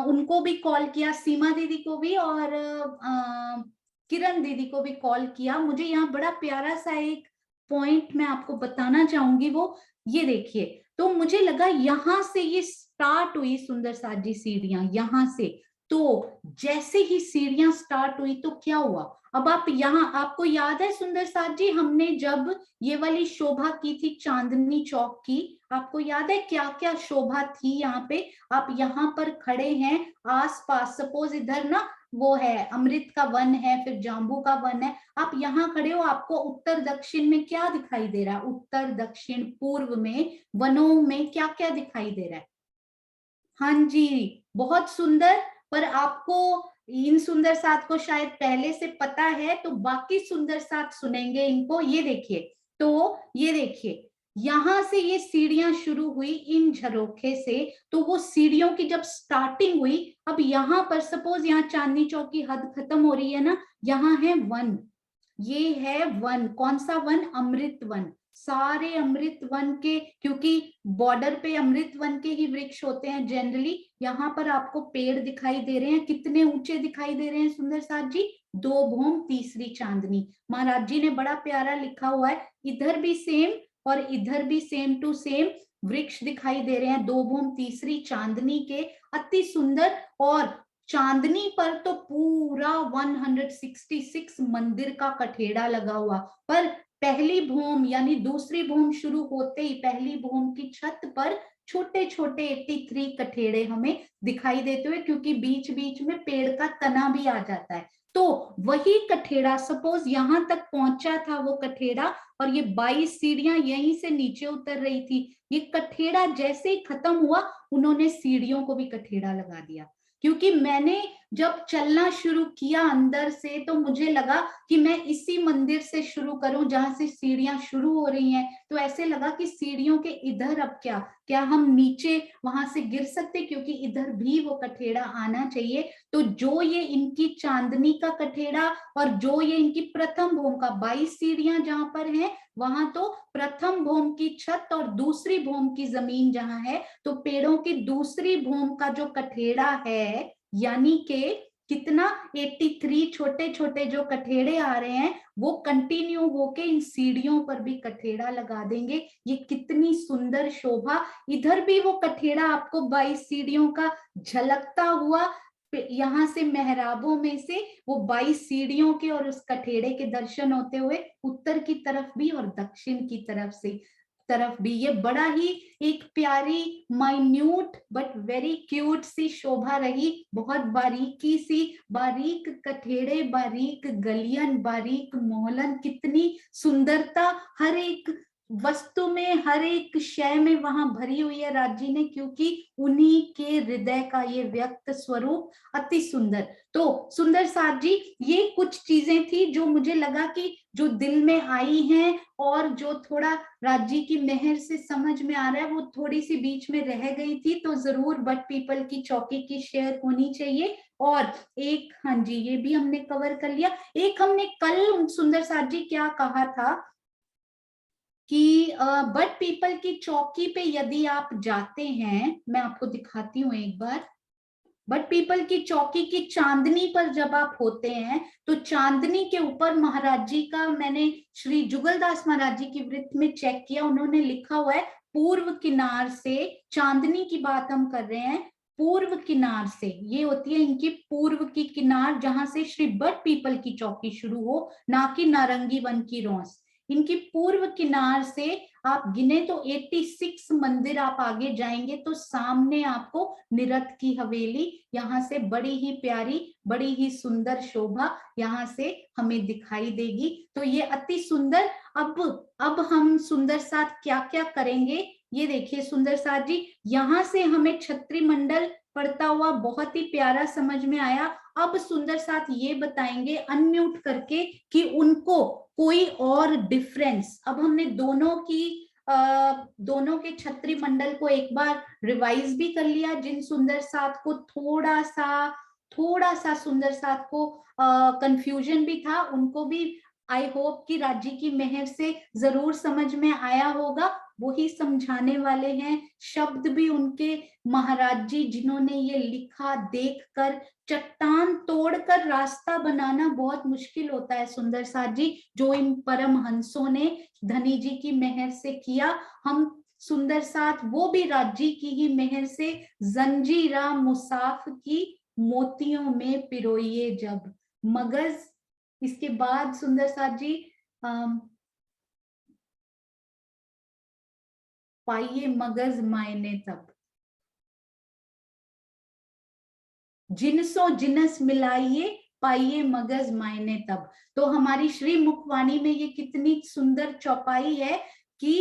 उनको भी कॉल किया, सीमा दीदी को भी और किरण दीदी को भी कॉल किया। मुझे यहाँ बड़ा प्यारा सा एक पॉइंट मैं आपको बताना चाहूंगी, वो ये देखिए। तो मुझे लगा यहाँ से ये स्टार्ट हुई सुंदर साथ जी सीढ़ियां, यहाँ से। तो जैसे ही सीढ़ियां स्टार्ट हुई तो क्या हुआ, अब आप यहाँ, आपको याद है सुंदर साथ जी, हमने जब ये वाली शोभा की थी चांदनी चौक की, आपको याद है क्या क्या शोभा थी यहाँ पे? आप यहाँ पर खड़े हैं, आसपास सपोज इधर ना वो है अमृत का वन है, फिर जाम्बू का वन है। आप यहाँ खड़े हो, आपको उत्तर दक्षिण में क्या दिखाई दे रहा है? उत्तर दक्षिण पूर्व में वनों में क्या क्या दिखाई दे रहा है? हाँ जी, बहुत सुंदर। पर आपको इन सुंदर साथ को शायद पहले से पता है, तो बाकी सुंदर साथ सुनेंगे इनको। ये देखिए, तो ये देखिए, यहां से ये सीढ़ियां शुरू हुई इन झरोखे से। तो वो सीढ़ियों की जब स्टार्टिंग हुई, अब यहाँ पर सपोज यहाँ चांदनी चौक की हद खत्म हो रही है ना, यहाँ है वन, ये है वन। कौन सा वन? अमृत वन। सारे अमृत वन के, क्योंकि बॉर्डर पे अमृत वन के ही वृक्ष होते हैं जनरली। यहाँ पर आपको पेड़ दिखाई दे रहे हैं, कितने ऊंचे दिखाई दे रहे हैं सुंदर साथ जी? 2 भूम तीसरी चांदनी। महाराज जी ने बड़ा प्यारा लिखा हुआ है, इधर भी सेम और इधर भी सेम टू सेम वृक्ष दिखाई दे रहे हैं, 2 भूम तीसरी चांदनी के। अति सुंदर। और चांदनी पर तो पूरा 166 मंदिर का कठेड़ा लगा हुआ। पर पहली भूम यानी दूसरी भूम शुरू होते ही पहली भूम की छत पर छोटे छोटे 83 कठेड़े हमें दिखाई देते हुए, क्योंकि बीच बीच में पेड़ का तना भी आ जाता है। तो वही कठेड़ा सपोज यहां तक पहुंचा था वो कठेड़ा, और ये 22 सीढ़ियां यहीं से नीचे उतर रही थी। ये कठेड़ा जैसे ही खत्म हुआ, उन्होंने सीढ़ियों को भी कठेड़ा लगा दिया। क्योंकि मैंने जब चलना शुरू किया अंदर से, तो मुझे लगा कि मैं इसी मंदिर से शुरू करूं जहां से सीढ़ियां शुरू हो रही हैं। तो ऐसे लगा कि सीढ़ियों के इधर अब क्या हम नीचे वहां से गिर सकते, क्योंकि इधर भी वो कठेड़ा आना चाहिए। तो जो ये इनकी चांदनी का कठेड़ा और जो ये इनकी प्रथम भूम का 22 सीढ़ियां जहां पर हैं, वहां तो प्रथम भूम की छत और दूसरी भूम की जमीन जहां है, तो पेड़ों की दूसरी भूम का जो कठेड़ा है, यानी के कितना 83 छोटे छोटे जो कठेड़े आ रहे हैं वो कंटिन्यू होके इन सीढ़ियों पर भी कठेड़ा लगा देंगे। ये कितनी सुंदर शोभा, इधर भी वो कठेड़ा आपको 22 सीढ़ियों का झलकता हुआ, यहाँ से मेहराबों में से वो 22 सीढ़ियों के और उस कठेड़े के दर्शन होते हुए उत्तर की तरफ भी और दक्षिण की तरफ भी। ये बड़ा ही एक प्यारी माइन्यूट बट वेरी क्यूट सी शोभा रही। बहुत बारीकी सी, बारीक कठेड़े, बारीक गलियन, बारीक मोहलन, कितनी सुंदरता हर एक वस्तु में, हर एक शय में वहां भरी हुई है राजी ने, क्योंकि उन्हीं के हृदय का ये व्यक्त स्वरूप अति सुंदर। तो सुंदर साथ जी, ये कुछ चीजें थी जो मुझे लगा कि जो दिल में आई हैं और जो थोड़ा राजी की मेहर से समझ में आ रहा है, वो थोड़ी सी बीच में रह गई थी, तो जरूर बट पीपल की चौकी की शेयर होनी चाहिए। और एक, हाँ जी, ये भी हमने कवर कर लिया। एक हमने कल सुंदर साथ जी क्या कहा था कि बट पीपल की चौकी पे यदि आप जाते हैं, मैं आपको दिखाती हूँ एक बार। बट पीपल की चौकी की चांदनी पर जब आप होते हैं तो चांदनी के ऊपर महाराज जी का, मैंने श्री जुगलदास महाराज जी की वृत्त में चेक किया, उन्होंने लिखा हुआ है पूर्व किनार से, चांदनी की बात हम कर रहे हैं, पूर्व किनार से, ये होती है इनकी पूर्व की किनार, जहां से श्री बट पीपल की चौकी शुरू हो, ना कि नारंगी वन की रौस। इनकी पूर्व किनार से आप गिने तो 86 मंदिर आप आगे जाएंगे तो सामने आपको निरत की हवेली, यहाँ से बड़ी ही प्यारी, बड़ी ही सुंदर शोभा यहाँ से हमें दिखाई देगी। तो ये अति सुंदर। अब हम सुंदर साथ क्या क्या करेंगे, ये देखिए सुंदर साथ जी, यहाँ से हमें छत्री मंडल पढ़ता हुआ बहुत ही प्यारा समझ में आया। अब सुंदर साथ ये बताएंगे अनम्यूट करके कि उनको कोई और डिफरेंस, अब हमने दोनों के छत्री मंडल को एक बार रिवाइज भी कर लिया, जिन सुंदर साथ को थोड़ा सा सुंदर साथ को कंफ्यूजन भी था, उनको भी आई होप कि राज्य की मेहर से जरूर समझ में आया होगा। वही समझाने वाले हैं, शब्द भी उनके महाराज जी जिन्होंने ये लिखा, देखकर चट्टान तोड़कर रास्ता बनाना बहुत मुश्किल होता है सुंदर साथ जी, जो इन परम हंसों ने धनी जी की मेहर से किया। हम सुंदर साथ वो भी राज्य की ही मेहर से, जंजीरा मुसाफ की मोतियों में पिरोइए जब, मगज। इसके बाद सुंदर साथ जी पाइए मगज मायने तब, जिनसो जिनस मिलाइए पाइए मगज मायने तब। तो हमारी श्री मुखवाणी में ये कितनी सुंदर चौपाई है कि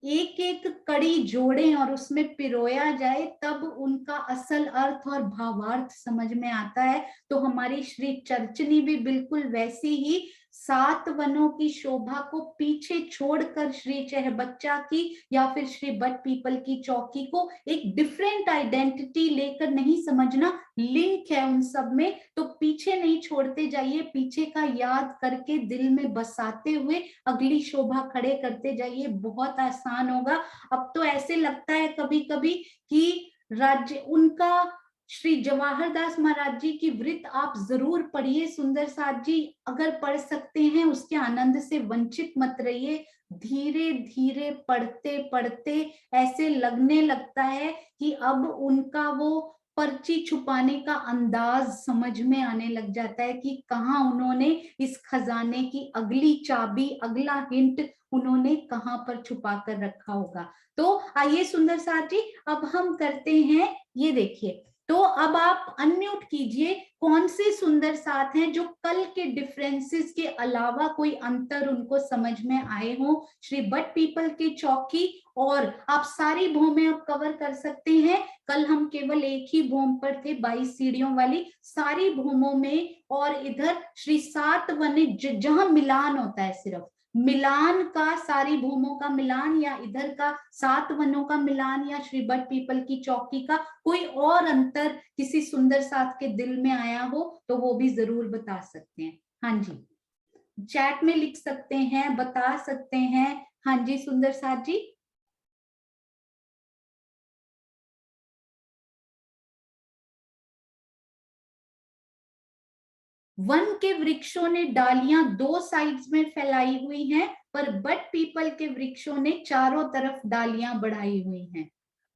एक एक कड़ी जोड़ें और उसमें पिरोया जाए, तब उनका असल अर्थ और भावार्थ समझ में आता है। तो हमारी श्री चर्चनी भी बिल्कुल वैसी ही 7 वनों की शोभा को पीछे छोड़कर श्री चहबच्चा की या फिर श्री बट पीपल की चौकी को एक डिफरेंट आइडेंटिटी लेकर नहीं समझना, लिंक है उन सब में, तो पीछे नहीं छोड़ते जाइए, पीछे का याद करके दिल में बसाते हुए अगली शोभा खड़े करते जाइए, बहुत आसान होगा। अब तो ऐसे लगता है कभी कभी कि राज्य उनका, श्री जवाहर दास महाराज जी की वृत्त आप जरूर पढ़िए सुंदर साथ जी, अगर पढ़ सकते हैं उसके आनंद से वंचित मत रहिए। धीरे धीरे पढ़ते पढ़ते ऐसे लगने लगता है कि अब उनका वो पर्ची छुपाने का अंदाज समझ में आने लग जाता है कि कहाँ उन्होंने इस खजाने की अगली चाबी, अगला हिंट उन्होंने कहाँ पर छुपा कर रखा होगा। तो आइए सुंदर साथ जी, अब हम करते हैं, ये देखिए, तो अब आप अनम्यूट कीजिए, कौन से सुंदर साथ हैं जो कल के डिफरेंसेस के अलावा कोई अंतर उनको समझ में आए हो श्री बट पीपल के चौकी। और आप सारी भूमें अब कवर कर सकते हैं, कल हम केवल एक ही भूम पर थे 22 सीढ़ियों वाली, सारी भूमों में और इधर श्री 7 वन जहां मिलान होता है, सिर्फ मिलान का, सारी भूमों का मिलान, या इधर का 7 वनों का मिलान, या श्री बट पीपल की चौकी का कोई और अंतर किसी सुंदर साथ के दिल में आया हो तो वो भी जरूर बता सकते हैं। हाँ जी, चैट में लिख सकते हैं, बता सकते हैं। हाँ जी सुंदर साथ जी। वन के वृक्षों ने डालियां दो साइड्स में फैलाई हुई हैं, पर बट पीपल के वृक्षों ने चारों तरफ डालियां बढ़ाई हुई हैं।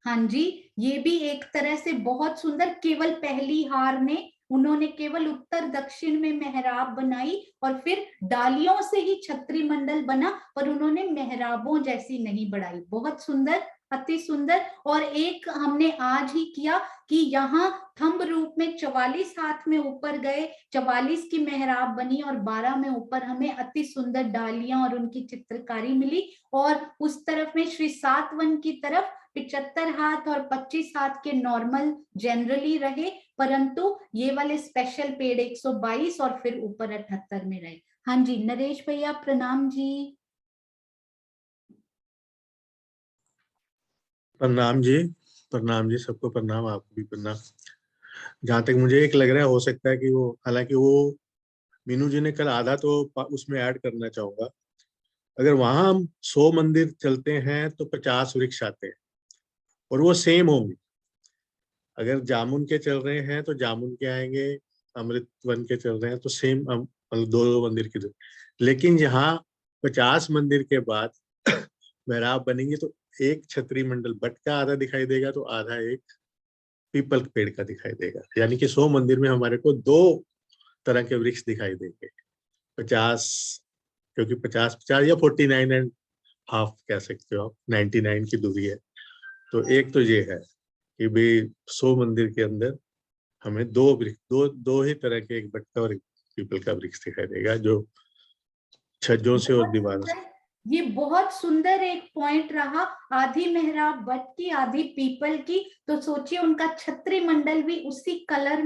हाँ जी, ये भी एक तरह से बहुत सुंदर। केवल पहली हार ने, उन्होंने केवल उत्तर दक्षिण में मेहराब बनाई और फिर डालियों से ही छत्री मंडल बना, पर उन्होंने मेहराबों जैसी नहीं बढ़ाई। बहुत सुंदर, अति सुंदर। और एक हमने आज ही किया कि यहाँ थंब रूप में 44 हाथ में ऊपर गए, 44 की मेहराब बनी और 12 में ऊपर हमें अति सुंदर डालियां और उनकी चित्रकारी मिली। और उस तरफ में श्री सातवन की तरफ 75 हाथ और 25 हाथ के नॉर्मल जनरली रहे, परंतु ये वाले स्पेशल पेड़ 122 और फिर ऊपर 78 में रहे। हाँ जी नरेश भैया, प्रणाम जी। प्रणाम जी, प्रणाम जी, सबको प्रणाम, आपको भी प्रणाम। जहां तक मुझे एक लग रहा है, हो सकता है कि वो, हालांकि वो मीनू जी ने कल आधा तो उसमें ऐड करना चाहूंगा। अगर वहां हम 100 मंदिर चलते हैं तो 50 वृक्ष आते हैं और वो सेम होंगे। अगर जामुन के चल रहे हैं तो जामुन के आएंगे, अमृत वन के चल रहे हैं तो सेम, दो दो मंदिर के। लेकिन यहाँ 50 मंदिर के बाद मेहराब बनेंगे तो एक छतरी मंडल बट का आधा दिखाई देगा, तो आधा एक पीपल पेड़ का दिखाई देगा। यानी कि 100 मंदिर में हमारे को दो तरह के वृक्ष दिखाई देंगे। 50, क्योंकि 50-50 या 49.5 कह सकते हो आप, 99 की दूरी है। तो एक तो ये है कि भाई 100 मंदिर के अंदर हमें दो वृक्ष, दो ही तरह के, एक बट का और एक पीपल का वृक्ष दिखाई देगा, जो छज्जों से और दीवारों से। ये बहुत सुंदर एक पॉइंट रहा। आधी मेहराब बट की, आधी पीपल की, तो सोचिए उनका छत्री मंडल भी उसी कलर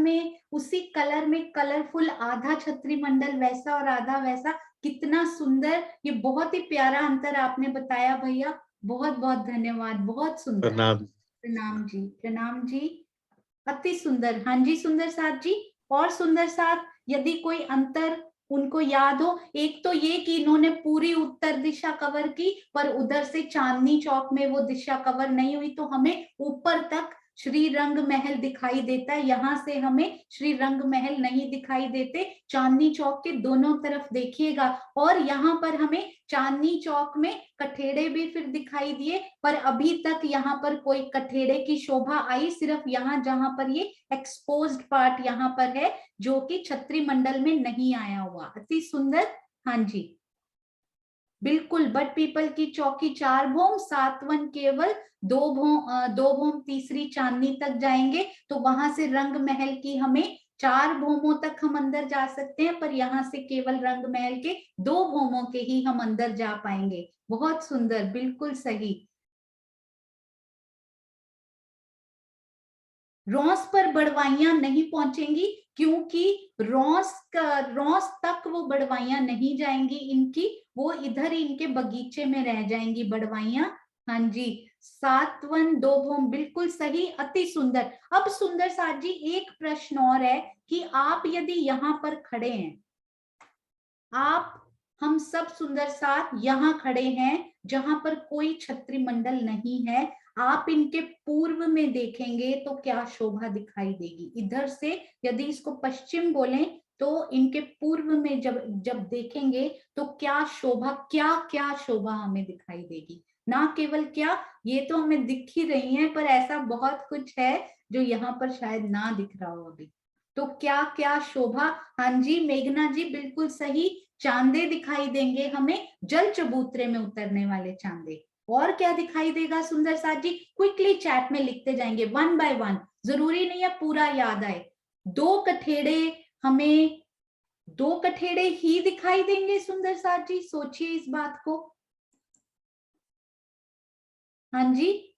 में कलरफुल, आधा छत्री मंडल वैसा और आधा वैसा। कितना सुंदर, ये बहुत ही प्यारा अंतर आपने बताया भैया। बहुत बहुत धन्यवाद, बहुत सुंदर। प्रणाम। प्रणाम जी, प्रणाम जी, अति सुंदर। हाँ जी सुंदर साथ जी। और सुंदर साथ, यदि कोई अंतर उनको याद हो। एक तो ये कि इन्होंने पूरी उत्तर दिशा कवर की, पर उधर से चांदनी चौक में वो दिशा कवर नहीं हुई, तो हमें ऊपर तक श्री रंग महल दिखाई देता है। यहाँ से हमें श्री रंग महल नहीं दिखाई देते। चांदनी चौक के दोनों तरफ देखिएगा, और यहाँ पर हमें चांदनी चौक में कठेड़े भी फिर दिखाई दिए, पर अभी तक यहाँ पर कोई कठेड़े की शोभा आई सिर्फ यहाँ जहां पर ये एक्सपोज्ड पार्ट यहाँ पर है, जो कि छत्री मंडल में नहीं आया हुआ। अति सुंदर। हाँ जी बिल्कुल। बट पीपल की चौकी 4 भोम, सातवन केवल 2 भोम तीसरी चांदनी तक जाएंगे, तो वहां से रंग महल की हमें 4 भोमों तक हम अंदर जा सकते हैं, पर यहाँ से केवल रंग महल के 2 भोमों के ही हम अंदर जा पाएंगे। बहुत सुंदर, बिल्कुल सही। रॉस पर बड़वाइयां नहीं पहुंचेंगी, क्योंकि रॉस तक वो बड़वाइयां नहीं जाएंगी इनकी, वो इधर इनके बगीचे में रह जाएंगी बड़वाइयां। हाँ जी, सातवन 2 भोम, बिल्कुल सही, अति सुंदर। अब सुंदर साथ जी एक प्रश्न और है कि आप यदि यहाँ पर खड़े हैं, आप, हम सब सुंदर साथ यहाँ खड़े हैं जहां पर कोई छत्री मंडल नहीं है, आप इनके पूर्व में देखेंगे तो क्या शोभा दिखाई देगी। इधर से यदि इसको पश्चिम बोलें तो इनके पूर्व में जब देखेंगे तो क्या शोभा, क्या शोभा हमें दिखाई देगी। ना केवल क्या, ये तो हमें दिख ही रही है, पर ऐसा बहुत कुछ है जो यहाँ पर शायद ना दिख रहा हो अभी। तो क्या क्या शोभा। हाँ जी मेघना जी बिल्कुल सही, चांदे दिखाई देंगे हमें, जल चबूतरे में उतरने वाले चांदे। और क्या दिखाई देगा सुंदर साथ जी, क्विकली चैट में लिखते जाएंगे 1 बाय 1, जरूरी नहीं है पूरा याद आए। 2 कठेड़े, हमें 2 कठेड़े ही दिखाई देंगे सुंदर साथ जी, सोचिए इस बात को। हाँ जी,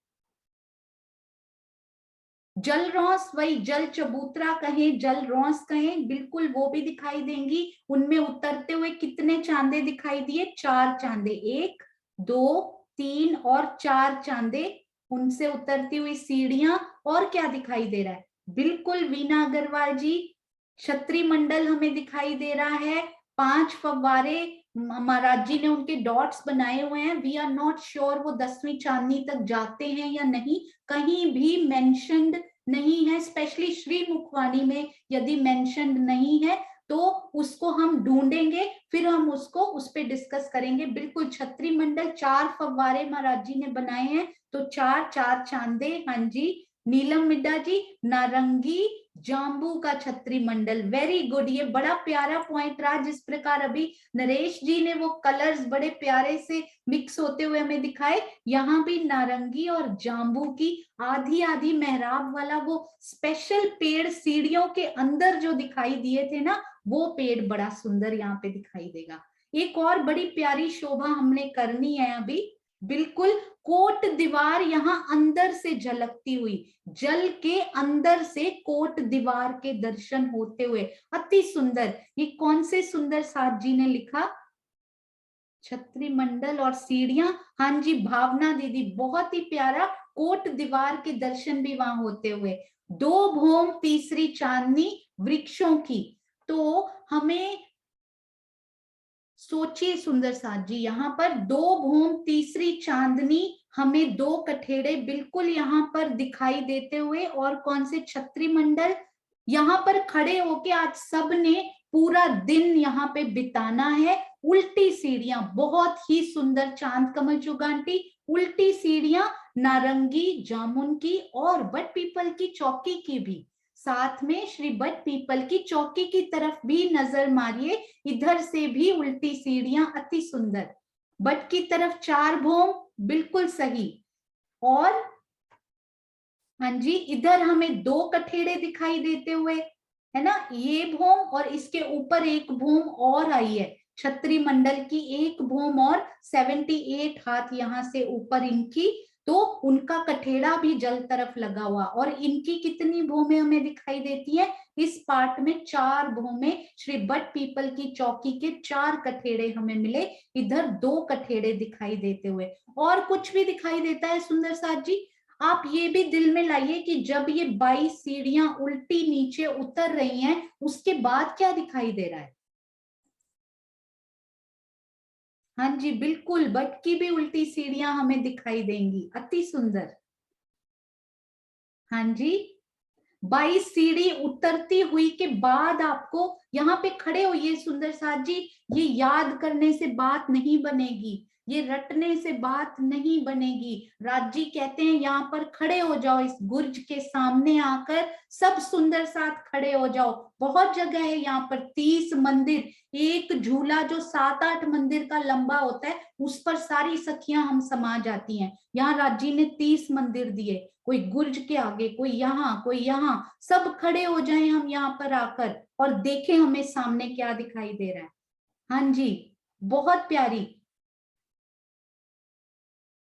जल रॉस, वही जल चबूतरा कहें, जल रॉस कहें, बिल्कुल वो भी दिखाई देंगी। उनमें उतरते हुए कितने चांदे दिखाई दिए, 4 चांदे, 1 2 3 और 4 चांदे, उनसे उतरती हुई सीढ़ियां। और क्या दिखाई दे रहा है, बिल्कुल वीना अग्रवाल जी, छत्री मंडल हमें दिखाई दे रहा है। 5 फव्वारे महाराज जी ने उनके डॉट्स बनाए हुए हैं। वी आर नॉट श्योर वो 10वीं चांदनी तक जाते हैं या नहीं, कहीं भी मेंशन्ड नहीं है, स्पेशली श्री मुखवाणी में यदि मेंशन्ड नहीं है तो उसको हम ढूंढेंगे, फिर हम उसको उस पे डिस्कस करेंगे। बिल्कुल छतरी मंडल 4 फव्वारे महाराज जी ने बनाए हैं, तो 4 4 चांदे। हाँ जी नीलम मिड्डा जी, नारंगी जाम्बू का छतरी मंडल, वेरी गुड। ये बड़ा प्यारा पॉइंट रहा, जिस प्रकार अभी नरेश जी ने वो कलर्स बड़े प्यारे से मिक्स होते हुए हमें दिखाए, यहाँ भी नारंगी और जाम्बू की आधी आधी मेहराब वाला वो स्पेशल पेड़ सीढ़ियों के अंदर जो दिखाई दिए थे ना, वो पेड़ बड़ा सुंदर यहाँ पे दिखाई देगा। एक और बड़ी प्यारी शोभा हमने करनी है अभी, बिल्कुल कोट दीवार यहाँ अंदर से झलकती हुई, जल के अंदर से कोट दीवार के दर्शन होते हुए, अति सुंदर। ये कौन से सुंदर साथ जी ने लिखा? छतरी मंडल और सीढ़ियां, हाँ जी भावना दीदी, बहुत ही प्यारा। कोट दीवार के दर्शन भी वहां होते हुए, 2 भौम तीसरी चांदनी वृक्षों की। तो हमें सोचिए सुंदर साथ जी, यहाँ पर 2 भौम तीसरी चांदनी, हमें 2 कठेड़े बिल्कुल यहाँ पर दिखाई देते हुए, और कौन से छतरी मंडल। यहाँ पर खड़े होके आज सब ने पूरा दिन यहाँ पे बिताना है। उल्टी सीढ़ियां बहुत ही सुंदर, चांद कमल चुगांटी, उल्टी सीढ़ियां नारंगी जामुन की और बट पीपल की चौकी की भी। साथ में श्री बट पीपल की चौकी की तरफ भी नजर मारिए, इधर से भी उल्टी सीढ़ियां अति सुंदर। बट की तरफ 4 भौम, बिल्कुल सही। और हाँ जी इधर हमें 2 कठेड़े दिखाई देते हुए, है ना, ये भौम और इसके ऊपर एक भौम और आई है, छतरी मंडल की एक भौम और 78 हाथ यहाँ से ऊपर इनकी, तो उनका कठेड़ा भी जल तरफ लगा हुआ। और इनकी कितनी भौमें हमें दिखाई देती है इस पार्ट में? 4 भौमें। श्री बट पीपल की चौकी के 4 कठेड़े हमें मिले, इधर 2 कठेड़े दिखाई देते हुए। और कुछ भी दिखाई देता है सुंदर साथ जी? आप ये भी दिल में लाइए कि जब ये 22 सीढ़ियां उल्टी नीचे उतर रही हैं, उसके बाद क्या दिखाई दे रहा है? हाँ जी बिल्कुल, बट की भी उल्टी सीढ़ियां हमें दिखाई देंगी, अति सुंदर। हाँ जी 22 सीढ़ी उतरती हुई के बाद आपको यहाँ पे खड़े होइए सुंदर साथ जी, ये याद करने से बात नहीं बनेगी, ये रटने से बात नहीं बनेगी। राज जी कहते हैं यहाँ पर खड़े हो जाओ, इस गुर्ज के सामने आकर सब सुंदर साथ खड़े हो जाओ। बहुत जगह है यहाँ पर, 30 मंदिर, एक झूला जो 7-8 मंदिर का लंबा होता है, उस पर सारी सखियां हम समा जाती हैं। यहाँ राज जी ने 30 मंदिर दिए, कोई गुर्ज के आगे, कोई यहाँ, कोई यहाँ, सब खड़े हो जाएं हम यहाँ पर आकर और देखें हमें सामने क्या दिखाई दे रहा है। हाँ जी बहुत प्यारी।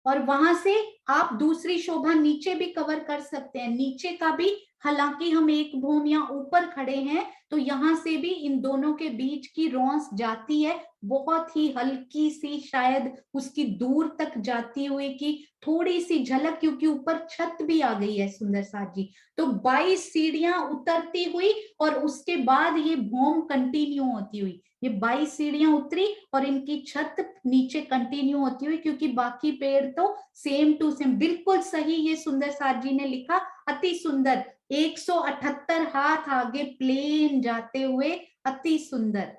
और वहां से आप दूसरी शोभा नीचे भी कवर कर सकते हैं, नीचे का भी, हालांकि हम एक भूम या ऊपर खड़े हैं, तो यहाँ से भी इन दोनों के बीच की रौंस जाती है, बहुत ही हल्की सी, शायद उसकी दूर तक जाती हुई की थोड़ी सी झलक, क्योंकि ऊपर छत भी आ गई है सुंदर साथ जी। तो 22 सीढ़ियां उतरती हुई और उसके बाद ये भौम कंटिन्यू होती हुई, ये 22 सीढ़ियां उतरी और इनकी छत नीचे कंटिन्यू होती हुई, क्योंकि बाकी पेड़ तो सेम टू सेम। बिल्कुल सही ये सुंदर साथ जी ने लिखा, अति सुंदर। 178 हाथ आगे प्लेन जाते हुए, अति सुंदर।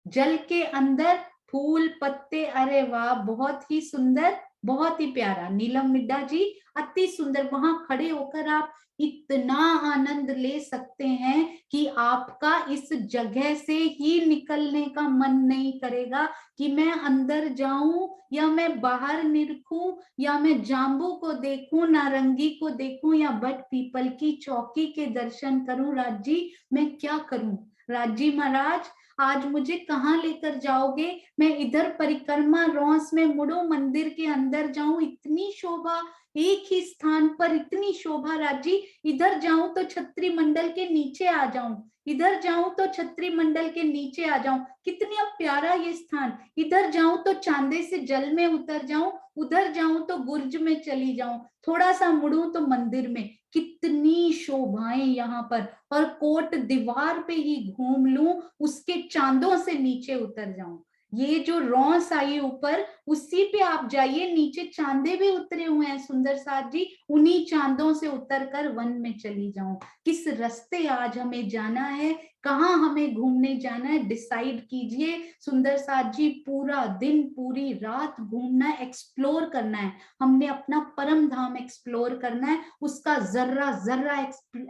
जल के अंदर फूल पत्ते, अरे वाह बहुत ही सुंदर, बहुत ही प्यारा। नीलम मिड्डा जी अति सुंदर। वहां खड़े होकर आप इतना आनंद ले सकते हैं कि आपका इस जगह से ही निकलने का मन नहीं करेगा कि मैं अंदर जाऊं या मैं बाहर निरखूं या मैं जाम्बू को देखूं, नारंगी को देखूं या बट पीपल की चौकी के दर्शन करूं। राज जी मैं क्या करूं? राज जी महाराज आज मुझे कहाँ लेकर जाओगे? मैं इधर परिक्रमा रौंस में मुड़ू, मंदिर के अंदर जाऊं, इतनी शोभा एक ही स्थान पर, इतनी शोभा। राजी इधर जाऊं तो छतरी मंडल के नीचे आ जाऊं, इधर जाऊं तो छतरी मंडल के नीचे आ जाऊं, कितना प्यारा ये स्थान। इधर जाऊं तो चांदे से जल में उतर जाऊं, उधर जाऊं तो गुर्ज में चली जाऊं, थोड़ा सा मुड़ूं तो मंदिर में, कितनी शोभाएं यहाँ पर। और कोट दीवार पे ही घूम लूं, उसके चांदों से नीचे उतर जाऊं। ये जो रौंस आई ऊपर, उसी पे आप जाइए, नीचे चांदे भी उतरे हुए हैं सुंदर साथ जी, उन्हीं चांदों से उतरकर वन में चली जाऊं। किस रास्ते आज हमें जाना है, कहाँ हमें घूमने जाना है, डिसाइड कीजिए। सुंदर साथ जी, पूरा दिन पूरी रात घूमना है, एक्सप्लोर करना है। हमने अपना परम धाम एक्सप्लोर करना है, उसका जर्रा जर्रा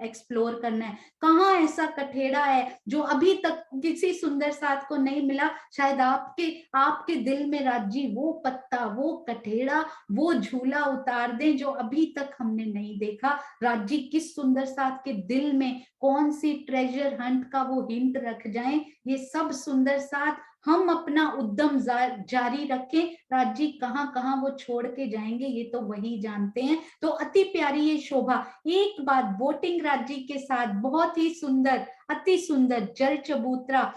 एक्सप्लोर करना है। कहाँ ऐसा कठेड़ा है जो अभी तक किसी सुंदर साथ को नहीं मिला? शायद आपके दिल में राजी वो पत्ता, वो कठेड़ा, वो झूला उतार दें जो अभी तक हमने नहीं देखा। राजी किस सुंदर साथ के दिल में कौन सी ट्रेजर हंट का वो हिंट रख जाएं, ये सब सुंदर साथ हम अपना उद्यम जारी रखें। राजी कहाँ कहाँ वो छोड़ के जाएंगे ये तो वही जानते हैं। तो अति प्यारी ये शोभा, एक बात वोटिंग राजी के साथ बहुत ही सुंदर, अति सुंदर जल चबूतरा,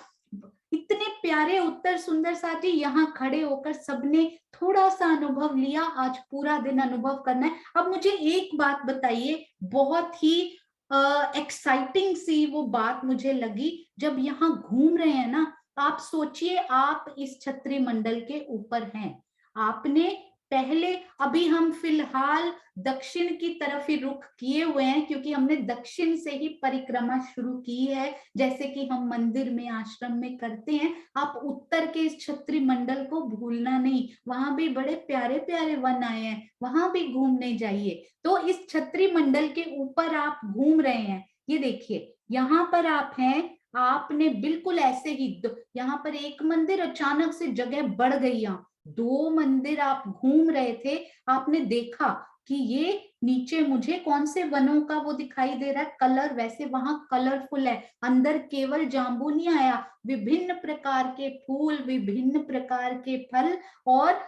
इतने प्यारे उत्तर सुंदर साथी। यहाँ खड़े होकर सबने थोड़ा सा अनुभव लिया, आज पूरा दिन अनुभव करना है। अब मुझे एक बात बताइए, बहुत ही एक्साइटिंग सी वो बात मुझे लगी जब यहाँ घूम रहे हैं ना। आप सोचिए, आप इस छतरी मंडल के ऊपर हैं, आपने पहले, अभी हम फिलहाल दक्षिण की तरफ ही रुख किए हुए हैं क्योंकि हमने दक्षिण से ही परिक्रमा शुरू की है, जैसे कि हम मंदिर में आश्रम में करते हैं। आप उत्तर के इस छतरी मंडल को भूलना नहीं, वहां भी बड़े प्यारे प्यारे वन आए हैं, वहां भी घूमने जाइए। तो इस छतरी मंडल के ऊपर आप घूम रहे हैं, ये देखिए यहाँ पर आप हैं, आपने बिल्कुल ऐसे ही यहाँ पर एक मंदिर, अचानक से जगह बढ़ गई, यहाँ 2 मंदिर आप घूम रहे थे, आपने देखा कि ये नीचे मुझे कौन से वनों का वो दिखाई दे रहा है कलर, वैसे वहां कलरफुल है। अंदर केवल जाम्बू नहीं आया, विभिन्न प्रकार के फूल, विभिन्न प्रकार के फल, और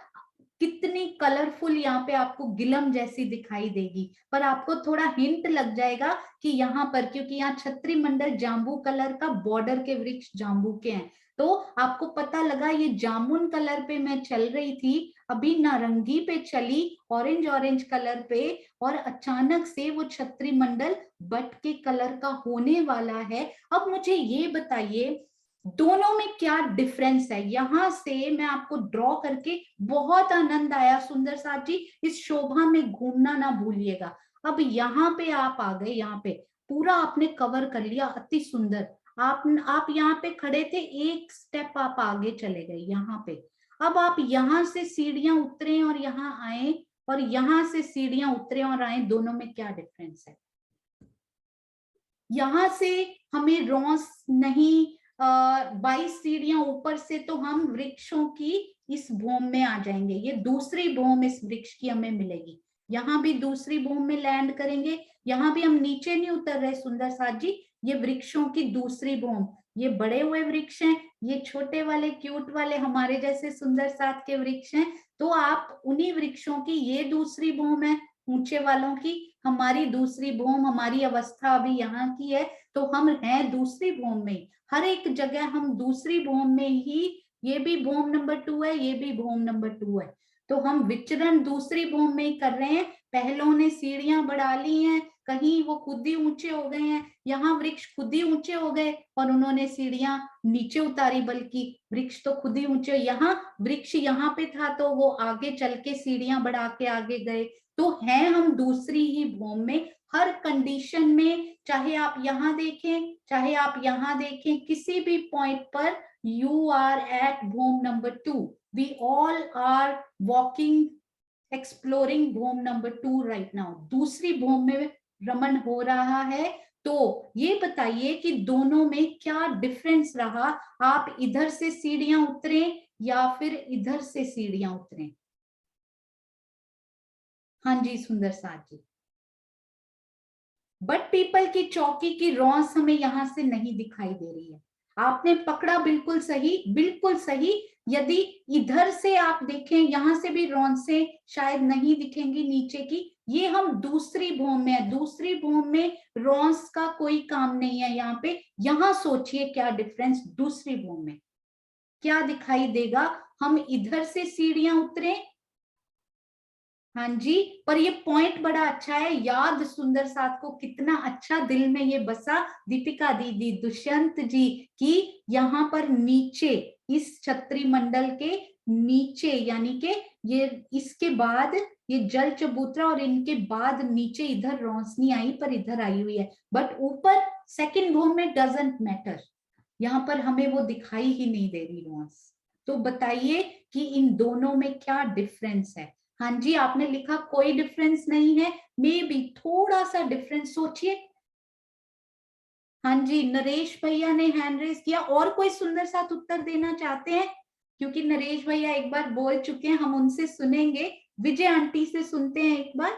कितनी कलरफुल यहाँ पे आपको गिलम जैसी दिखाई देगी। पर आपको थोड़ा हिंट लग जाएगा कि यहाँ पर, क्योंकि यहाँ छतरी मंडल जाम्बू कलर का, बॉर्डर के वृक्ष जाम्बू के हैं, तो आपको पता लगा ये जामुन कलर पे मैं चल रही थी, अभी नारंगी पे चली, ऑरेंज ऑरेंज कलर पे, और अचानक से वो छतरी मंडल बट के कलर का होने वाला है। अब मुझे ये बताइए दोनों में क्या डिफरेंस है? यहां से मैं आपको ड्रॉ करके बहुत आनंद आया सुंदर साथ जी, इस शोभा में घूमना ना भूलिएगा। अब यहाँ पे आप आ गए, यहाँ पे पूरा आपने कवर कर लिया, अति सुंदर। आप यहाँ पे खड़े थे, एक स्टेप आप आगे चले गए यहाँ पे। अब आप यहाँ से सीढ़ियां उतरे और यहाँ आए, और यहाँ से सीढ़ियां उतरे और आए, दोनों में क्या डिफरेंस है? यहाँ से हमें रॉस नहीं, 22 सीढ़ियां ऊपर से तो हम वृक्षों की इस भूमि में आ जाएंगे, ये दूसरी भूमि इस वृक्ष की हमें मिलेगी। यहाँ भी दूसरी भूमि में लैंड करेंगे, यहाँ भी हम नीचे नहीं उतर रहे सुंदर साथ जी, ये वृक्षों की दूसरी भूमि। ये बड़े हुए वृक्ष हैं, ये छोटे वाले क्यूट वाले हमारे जैसे सुंदर साथ के वृक्ष हैं। तो आप उन्हीं वृक्षों की ये दूसरी भूमि है, ऊंचे वालों की हमारी दूसरी भूमि, हमारी अवस्था अभी यहाँ की है, तो हम हैं दूसरी भूमि में। हर एक जगह हम दूसरी भूमि में ही, ये भी भूमि नंबर 2 है, ये भी भूमि नंबर 2 है, तो हम विचरण दूसरी भूमि में ही कर रहे हैं। पहलों ने सीढ़ियां बढ़ा ली हैं, कहीं वो खुद ही ऊंचे हो गए हैं, यहाँ वृक्ष खुद ही ऊंचे हो गए और उन्होंने सीढ़ियां नीचे उतारी, बल्कि वृक्ष तो खुद ही ऊंचे, यहाँ वृक्ष यहाँ पे था तो वो आगे चल के सीढ़ियां बढ़ा के आगे गए। तो हैं हम दूसरी ही भूमि में, हर कंडीशन में, चाहे आप यहाँ देखें चाहे आप यहाँ देखें, किसी भी पॉइंट पर यू आर एट भूमि number 2, we all are walking exploring भूमि नंबर 2 राइट नाउ, दूसरी भूमि में रमन हो रहा है। तो ये बताइए कि दोनों में क्या डिफरेंस रहा, आप इधर से सीढ़ियां उतरे या फिर इधर से सीढ़ियां उतरे? हाँ जी सुंदर साथ जी, बट पीपल की चौकी की रौस हमें यहां से नहीं दिखाई दे रही है। आपने पकड़ा बिल्कुल सही, बिल्कुल सही। यदि इधर से आप देखें, यहां से भी रौंसे शायद नहीं दिखेंगी नीचे की, ये हम दूसरी भूमि में है, दूसरी भूमि में रौंस का कोई काम नहीं है यहाँ पे। यहाँ सोचिए क्या डिफरेंस, दूसरी भूमि में क्या दिखाई देगा, हम इधर से सीढ़ियां उतरे, हाँ जी, पर ये पॉइंट बड़ा अच्छा है, याद सुंदर साथ को कितना अच्छा दिल में ये बसा, दीपिका दीदी, दुष्यंत जी, कि यहाँ पर नीचे इस छतरी मंडल के नीचे, यानी कि ये इसके बाद ये जल चबूतरा और इनके बाद नीचे इधर रोशनी आई, पर इधर आई हुई है, बट ऊपर सेकंड भूमि में डजंट मैटर, यहाँ पर हमें वो दिखाई ही नहीं दे रही नुआंस। तो बताइए कि इन दोनों में क्या डिफरेंस है। हाँ जी, आपने लिखा कोई डिफरेंस नहीं है, मे बी थोड़ा सा डिफरेंस, सोचिए। हाँ जी, नरेश भैया ने हैंड रेज किया। और कोई सुंदर साथ उत्तर देना चाहते हैं? क्योंकि नरेश भैया एक बार बोल चुके हैं, हम उनसे सुनेंगे। विजय आंटी से सुनते हैं एक बार।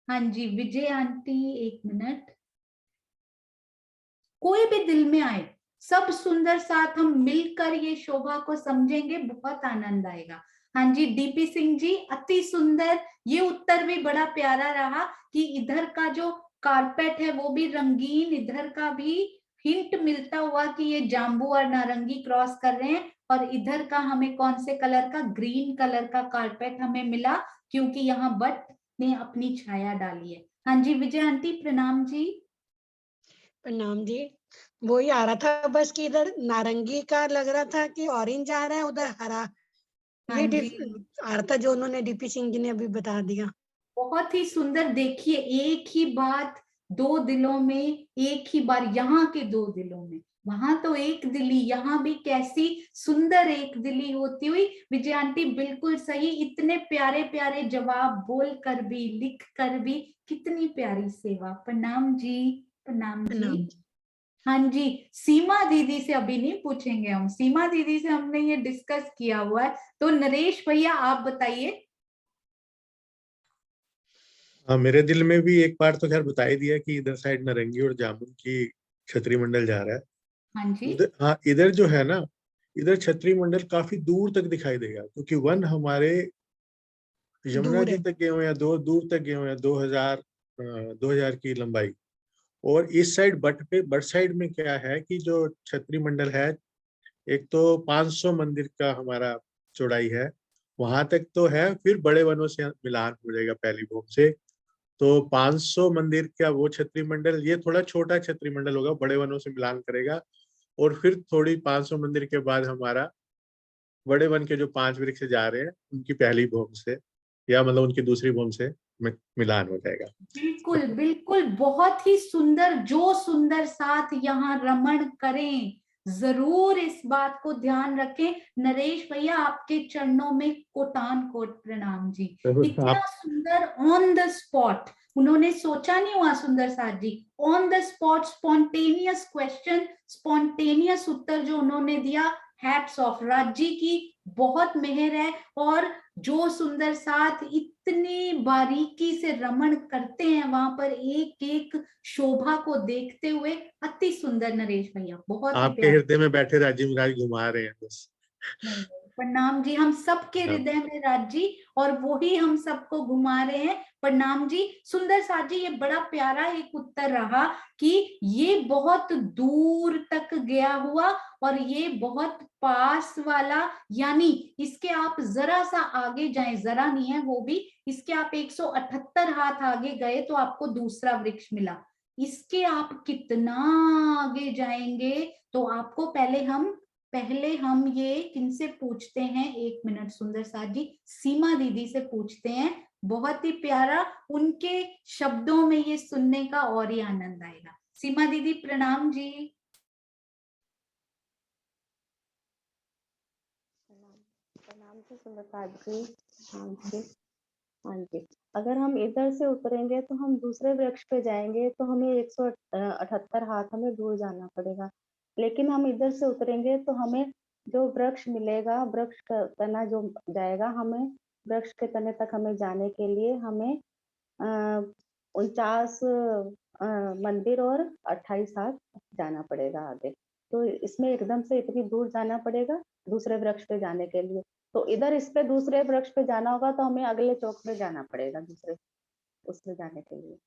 हाँ जी, विजय आंटी, एक मिनट। कोई भी दिल में आए, सब सुंदर साथ हम मिलकर ये शोभा को समझेंगे, बहुत आनंद आएगा। हाँ जी, डीपी सिंह जी, अति सुंदर। ये उत्तर भी बड़ा प्यारा रहा कि इधर का जो कारपेट है वो भी रंगीन, इधर का भी हिंट मिलता हुआ कि ये जाम्बू और नारंगी क्रॉस कर रहे हैं। और इधर का हमें कौन से कलर का, ग्रीन कलर का कारपेट हमें मिला, क्योंकि यहाँ बट ने अपनी छाया डाली है। हाँ जी, विजय आंटी प्रणाम जी। प्रणाम जी। वही आ रहा था बस कि इधर नारंगी का लग रहा था कि ऑरेंज आ रहा है, उधर हरा। हाँ ये जी, आ रहा था जो उन्होंने डीपी सिंह जी ने अभी बता दिया। बहुत ही सुंदर। देखिए, एक ही बात दो दिलों में, एक ही बार, यहाँ के दो दिलों में, वहां तो एक दिली, यहाँ भी कैसी सुंदर एक दिली होती हुई। विजय आंटी बिल्कुल सही, इतने प्यारे प्यारे जवाब बोल कर भी, लिख कर भी, कितनी प्यारी सेवा। प्रणाम जी, प्रणाम प्रणाम जी। जी। हाँ जी, सीमा दीदी से अभी नहीं पूछेंगे हम, सीमा दीदी से हमने ये डिस्कस किया हुआ है। तो नरेश भैया आप बताइए। हाँ, मेरे दिल में भी एक बार तो खैर बता ही दिया कि इधर साइड नारंगी और जामुन की छतरी मंडल जा रहा है। हाँ जी, उधर, हाँ, इधर जो है ना, इधर छतरी मंडल काफी दूर तक दिखाई देगा, क्योंकि वन हमारे यमुना दूर जी है। तक गए हुए हैं, दो दूर तक गए हुए हैं, 2000 की लंबाई। और इस साइड बट साइड में क्या है कि जो छतरी मंडल है, एक तो 500 मंदिर का हमारा चौड़ाई है, वहां तक तो है, फिर बड़े वनों से मिलान हो जाएगा पहली भूम से। तो 500 मंदिर का वो छतरी मंडल, ये थोड़ा छोटा छतरी मंडल होगा, बड़े वनों से मिलान करेगा। और फिर थोड़ी 500 मंदिर के बाद हमारा बड़े वन के जो 5 वृक्ष जा रहे हैं, उनकी पहली भूम से, या मतलब उनकी दूसरी भूम से मिलान हो जाएगा। बिल्कुल बिल्कुल, बहुत ही सुंदर। जो सुंदर साथ यहाँ रमण करें, जरूर इस बात को ध्यान रखें। नरेश भैया, आपके चरणों में कोटान कोट प्रणाम जी। तो इतना आप सुंदर, ऑन द स्पॉट, उन्होंने सोचा नहीं हुआ सुंदर साथ जी, on the spot, spontaneous question, spontaneous उत्तर जो उन्होंने दिया। हैट्स ऑफ, राज जी की बहुत मेहर है। और जो सुंदर साथ इतनी बारीकी से रमण करते हैं वहां पर, एक एक शोभा को देखते हुए, अति सुंदर नरेश भैया, बहुत ही आपके प्यारा। हृदय में बैठे राजीव राज घुमा रहे हैं बस। नहीं नहीं, प्रणाम जी, हम सबके हाँ। हृदय में राज जी, और वो ही हम सबको घुमा रहे हैं। प्रणाम जी। सुंदर साथ जी, ये बड़ा प्यारा एक उत्तर रहा कि ये बहुत दूर तक गया हुआ, और ये बहुत पास वाला, यानी इसके आप जरा सा आगे जाएं, जरा नहीं है वो भी, इसके आप 178 हाथ आगे गए तो आपको दूसरा वृक्ष मिला। इसके आप कितना आगे जाएंगे तो आपको, पहले हम ये किनसे पूछते हैं, एक मिनट सुंदर साथ जी, सीमा दीदी से पूछते हैं। बहुत ही प्यारा, उनके शब्दों में ये सुनने का और ही आनंद आएगा। सीमा दीदी प्रणाम जी। प्रणाम जी सुंदरता जी। हाँ जी, हाँ जी। अगर हम इधर से उतरेंगे तो हम दूसरे वृक्ष पे जाएंगे, तो हमें 178 हाथ हमें दूर जाना पड़ेगा। लेकिन हम इधर से उतरेंगे तो हमें जो वृक्ष मिलेगा, वृक्ष का तना जो जाएगा, हमें वृक्ष के तने तक हमें जाने के लिए हमें 49 मंदिर और 28 हाथ जाना पड़ेगा आगे। तो इसमें एकदम से इतनी दूर जाना पड़ेगा दूसरे वृक्ष पे जाने के लिए। तो इधर इस पे दूसरे वृक्ष पे जाना होगा तो हमें अगले चौक पे जाना पड़ेगा दूसरे उसमें जाने के लिए।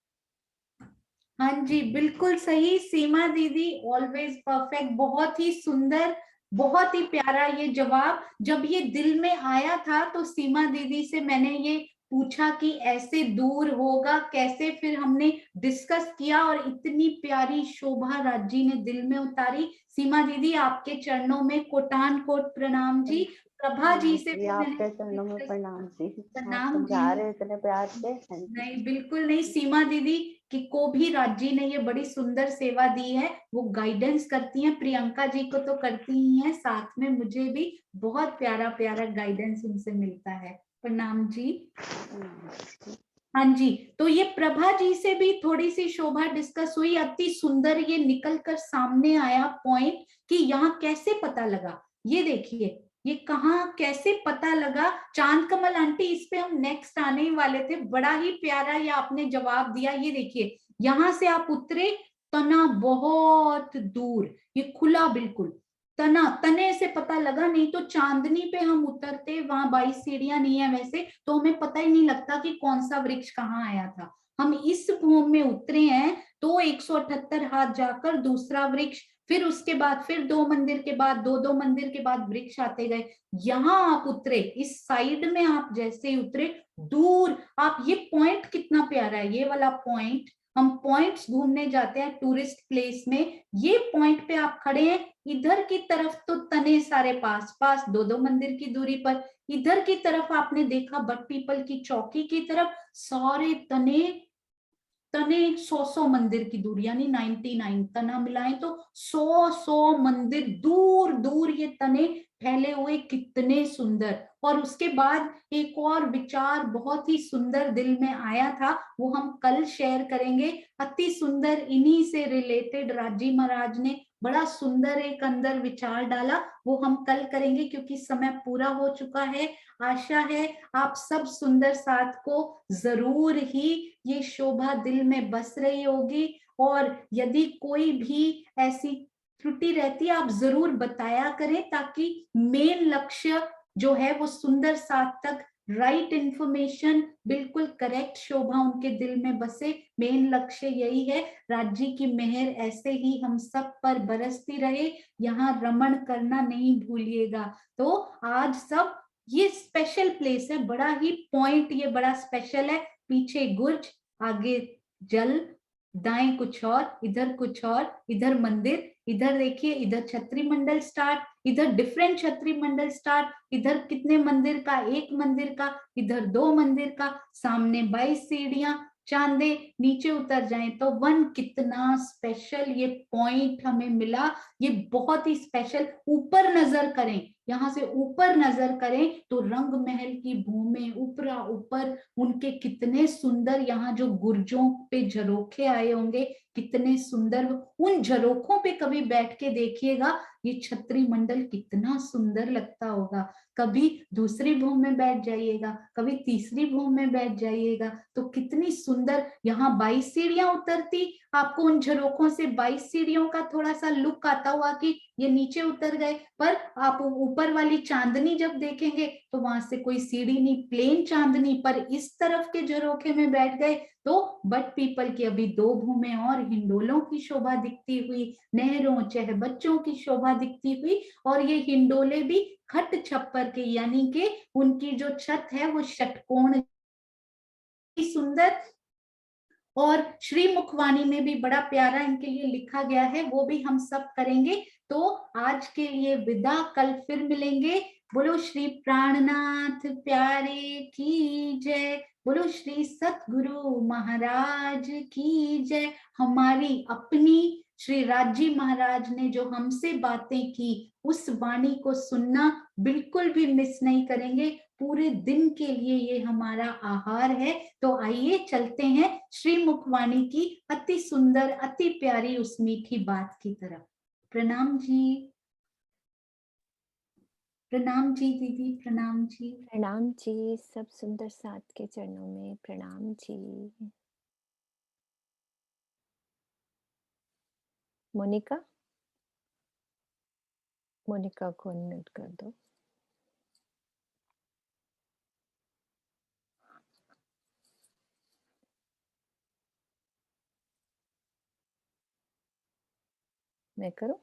हाँ जी, बिल्कुल सही सीमा दीदी, ऑलवेज परफेक्ट, बहुत ही सुंदर, बहुत ही प्यारा ये जवाब। जब ये दिल में आया था तो सीमा दीदी से मैंने ये पूछा कि ऐसे दूर होगा कैसे, फिर हमने डिस्कस किया और इतनी प्यारी शोभा राजी ने दिल में उतारी। सीमा दीदी, आपके चरणों में कोटान कोट प्रणाम जी। प्रभा जी से भी मैंने आपके चरणों में discuss- प्रणाम जी। आप प्रणाम जी। समझा रहे इतने प्यार से। नहीं बिल्कुल नहीं, सीमा दीदी कि को भी राज जी ने ये बड़ी सुंदर सेवा दी है, वो गाइडेंस करती हैं, प्रियंका जी को तो करती ही हैं, साथ में मुझे भी बहुत प्यारा प्यारा गाइडेंस उनसे मिलता है। प्रणाम जी। हाँ जी, तो ये प्रभा जी से भी थोड़ी सी शोभा डिस्कस हुई, अति सुंदर ये निकल कर सामने आया पॉइंट कि यहाँ कैसे पता लगा। ये देखिए ये कहाँ कैसे पता लगा, चांद कमल आंटी इस पे हम नेक्स्ट आने ही वाले थे, बड़ा ही प्यारा ये आपने जवाब दिया। ये देखिए यहाँ से आप उतरे, तना बहुत दूर, ये खुला बिल्कुल, तना तने से पता लगा, नहीं तो चांदनी पे हम उतरते, वहां 22 सीढ़ियां नहीं है वैसे, तो हमें पता ही नहीं लगता कि कौन सा वृक्ष कहाँ आया था। हम इस भूमि में उतरे हैं तो 178 हाथ जाकर दूसरा वृक्ष, फिर उसके बाद फिर 2 मंदिर के बाद 2 मंदिर के बाद वृक्ष आते गए। यहाँ आप उतरे, इस साइड में आप जैसे ही उतरे, दूर आप, ये पॉइंट कितना प्यारा है, ये वाला पॉइंट। हम पॉइंट्स घूमने जाते हैं टूरिस्ट प्लेस में, ये पॉइंट पे आप खड़े हैं, इधर की तरफ तो तने सारे पास पास 2 मंदिर की दूरी पर, इधर की तरफ आपने देखा बट पीपल की चौकी की तरफ सारे तने 100 मंदिर की दूर, यानी 99 तना मिलाएं तो 100 मंदिर दूर दूर ये तने फैले हुए, कितने सुंदर। और उसके बाद एक और विचार बहुत ही सुंदर दिल में आया था, वो हम कल शेयर करेंगे। अति सुंदर इन्हीं से रिलेटेड राजी महाराज ने बड़ा सुंदर एक अंदर विचार डाला, वो हम कल करेंगे क्योंकि समय पूरा हो चुका है। आशा है आप सब सुंदर साथ को जरूर ही ये शोभा दिल में बस रही होगी, और यदि कोई भी ऐसी त्रुटि रहती है आप जरूर बताया करें, ताकि मेन लक्ष्य जो है वो सुंदर साथ तक राइट इंफॉर्मेशन, बिल्कुल करेक्ट शोभा उनके दिल में बसे। मेन लक्ष्य यही है। राज्य की मेहर ऐसे ही हम सब पर बरसती रहे, यहाँ रमण करना नहीं भूलिएगा। तो आज सब, ये स्पेशल प्लेस है, बड़ा ही पॉइंट ये बड़ा स्पेशल है। पीछे गुर्ज, आगे जल, दाएं कुछ और, इधर कुछ और, इधर मंदिर, इधर देखिए इधर छत्री मंडल स्टार्ट, इधर डिफरेंट छत्री मंडल स्टार्ट, इधर कितने मंदिर का, 1 मंदिर का, इधर 2 मंदिर का, सामने 22 सीढ़ियां, चांदे, नीचे उतर जाएं तो 1। कितना स्पेशल ये पॉइंट हमें मिला, ये बहुत ही स्पेशल। ऊपर नजर करें, यहाँ से ऊपर नजर करें तो रंग महल की भूमि, ऊपरा ऊपर उनके कितने सुंदर, यहाँ जो गुर्जों पे झरोखे आए होंगे कितने सुंदर, उन झरोखों पे कभी बैठ के देखिएगा, ये छत्री मंडल कितना सुंदर लगता होगा। कभी दूसरी भूमि में बैठ जाइएगा, कभी तीसरी भूमि में बैठ जाइएगा, तो कितनी सुंदर। यहाँ 22 सीढ़ियां उतरती, आपको उन झरोखों से 22 सीढ़ियों का थोड़ा सा लुक आता हुआ कि ये नीचे उतर गए, पर आप ऊपर वाली चांदनी जब देखेंगे तो वहां से कोई सीढ़ी नहीं, प्लेन चांदनी, पर इस तरफ के झरोखे में बैठ गए तो बट पीपल की अभी 2 भूमि और, हिंडोलों की शोभा दिखती हुई, नहरों चाहे बच्चों की शोभा दिखती हुई, और ये हिंडोले भी खट छप्पर के, यानी कि उनकी जो छत है वो षटकोण सुंदर। और श्री मुखवाणी में भी बड़ा प्यारा इनके लिए लिखा गया है, वो भी हम सब करेंगे। तो आज के लिए विदा, कल फिर मिलेंगे। बोलो श्री प्राणनाथ प्यारे की जय, बोलो श्री सतगुरु महाराज की जय। हमारी अपनी श्री राजी महाराज ने जो हमसे बातें की, उस वाणी को सुनना बिल्कुल भी मिस नहीं करेंगे, पूरे दिन के लिए ये हमारा आहार है। तो आइए चलते हैं श्री मुखवाणी की अति सुंदर अति प्यारी उस मीठी बात की तरफ। प्रणाम जी, प्रणाम जी दीदी, प्रणाम जी। प्रणाम जी, सब सुंदर साथ के चरणों में प्रणाम जी। मोनिका, मोनिका को अनम्यूट कर दो। मैं करूं?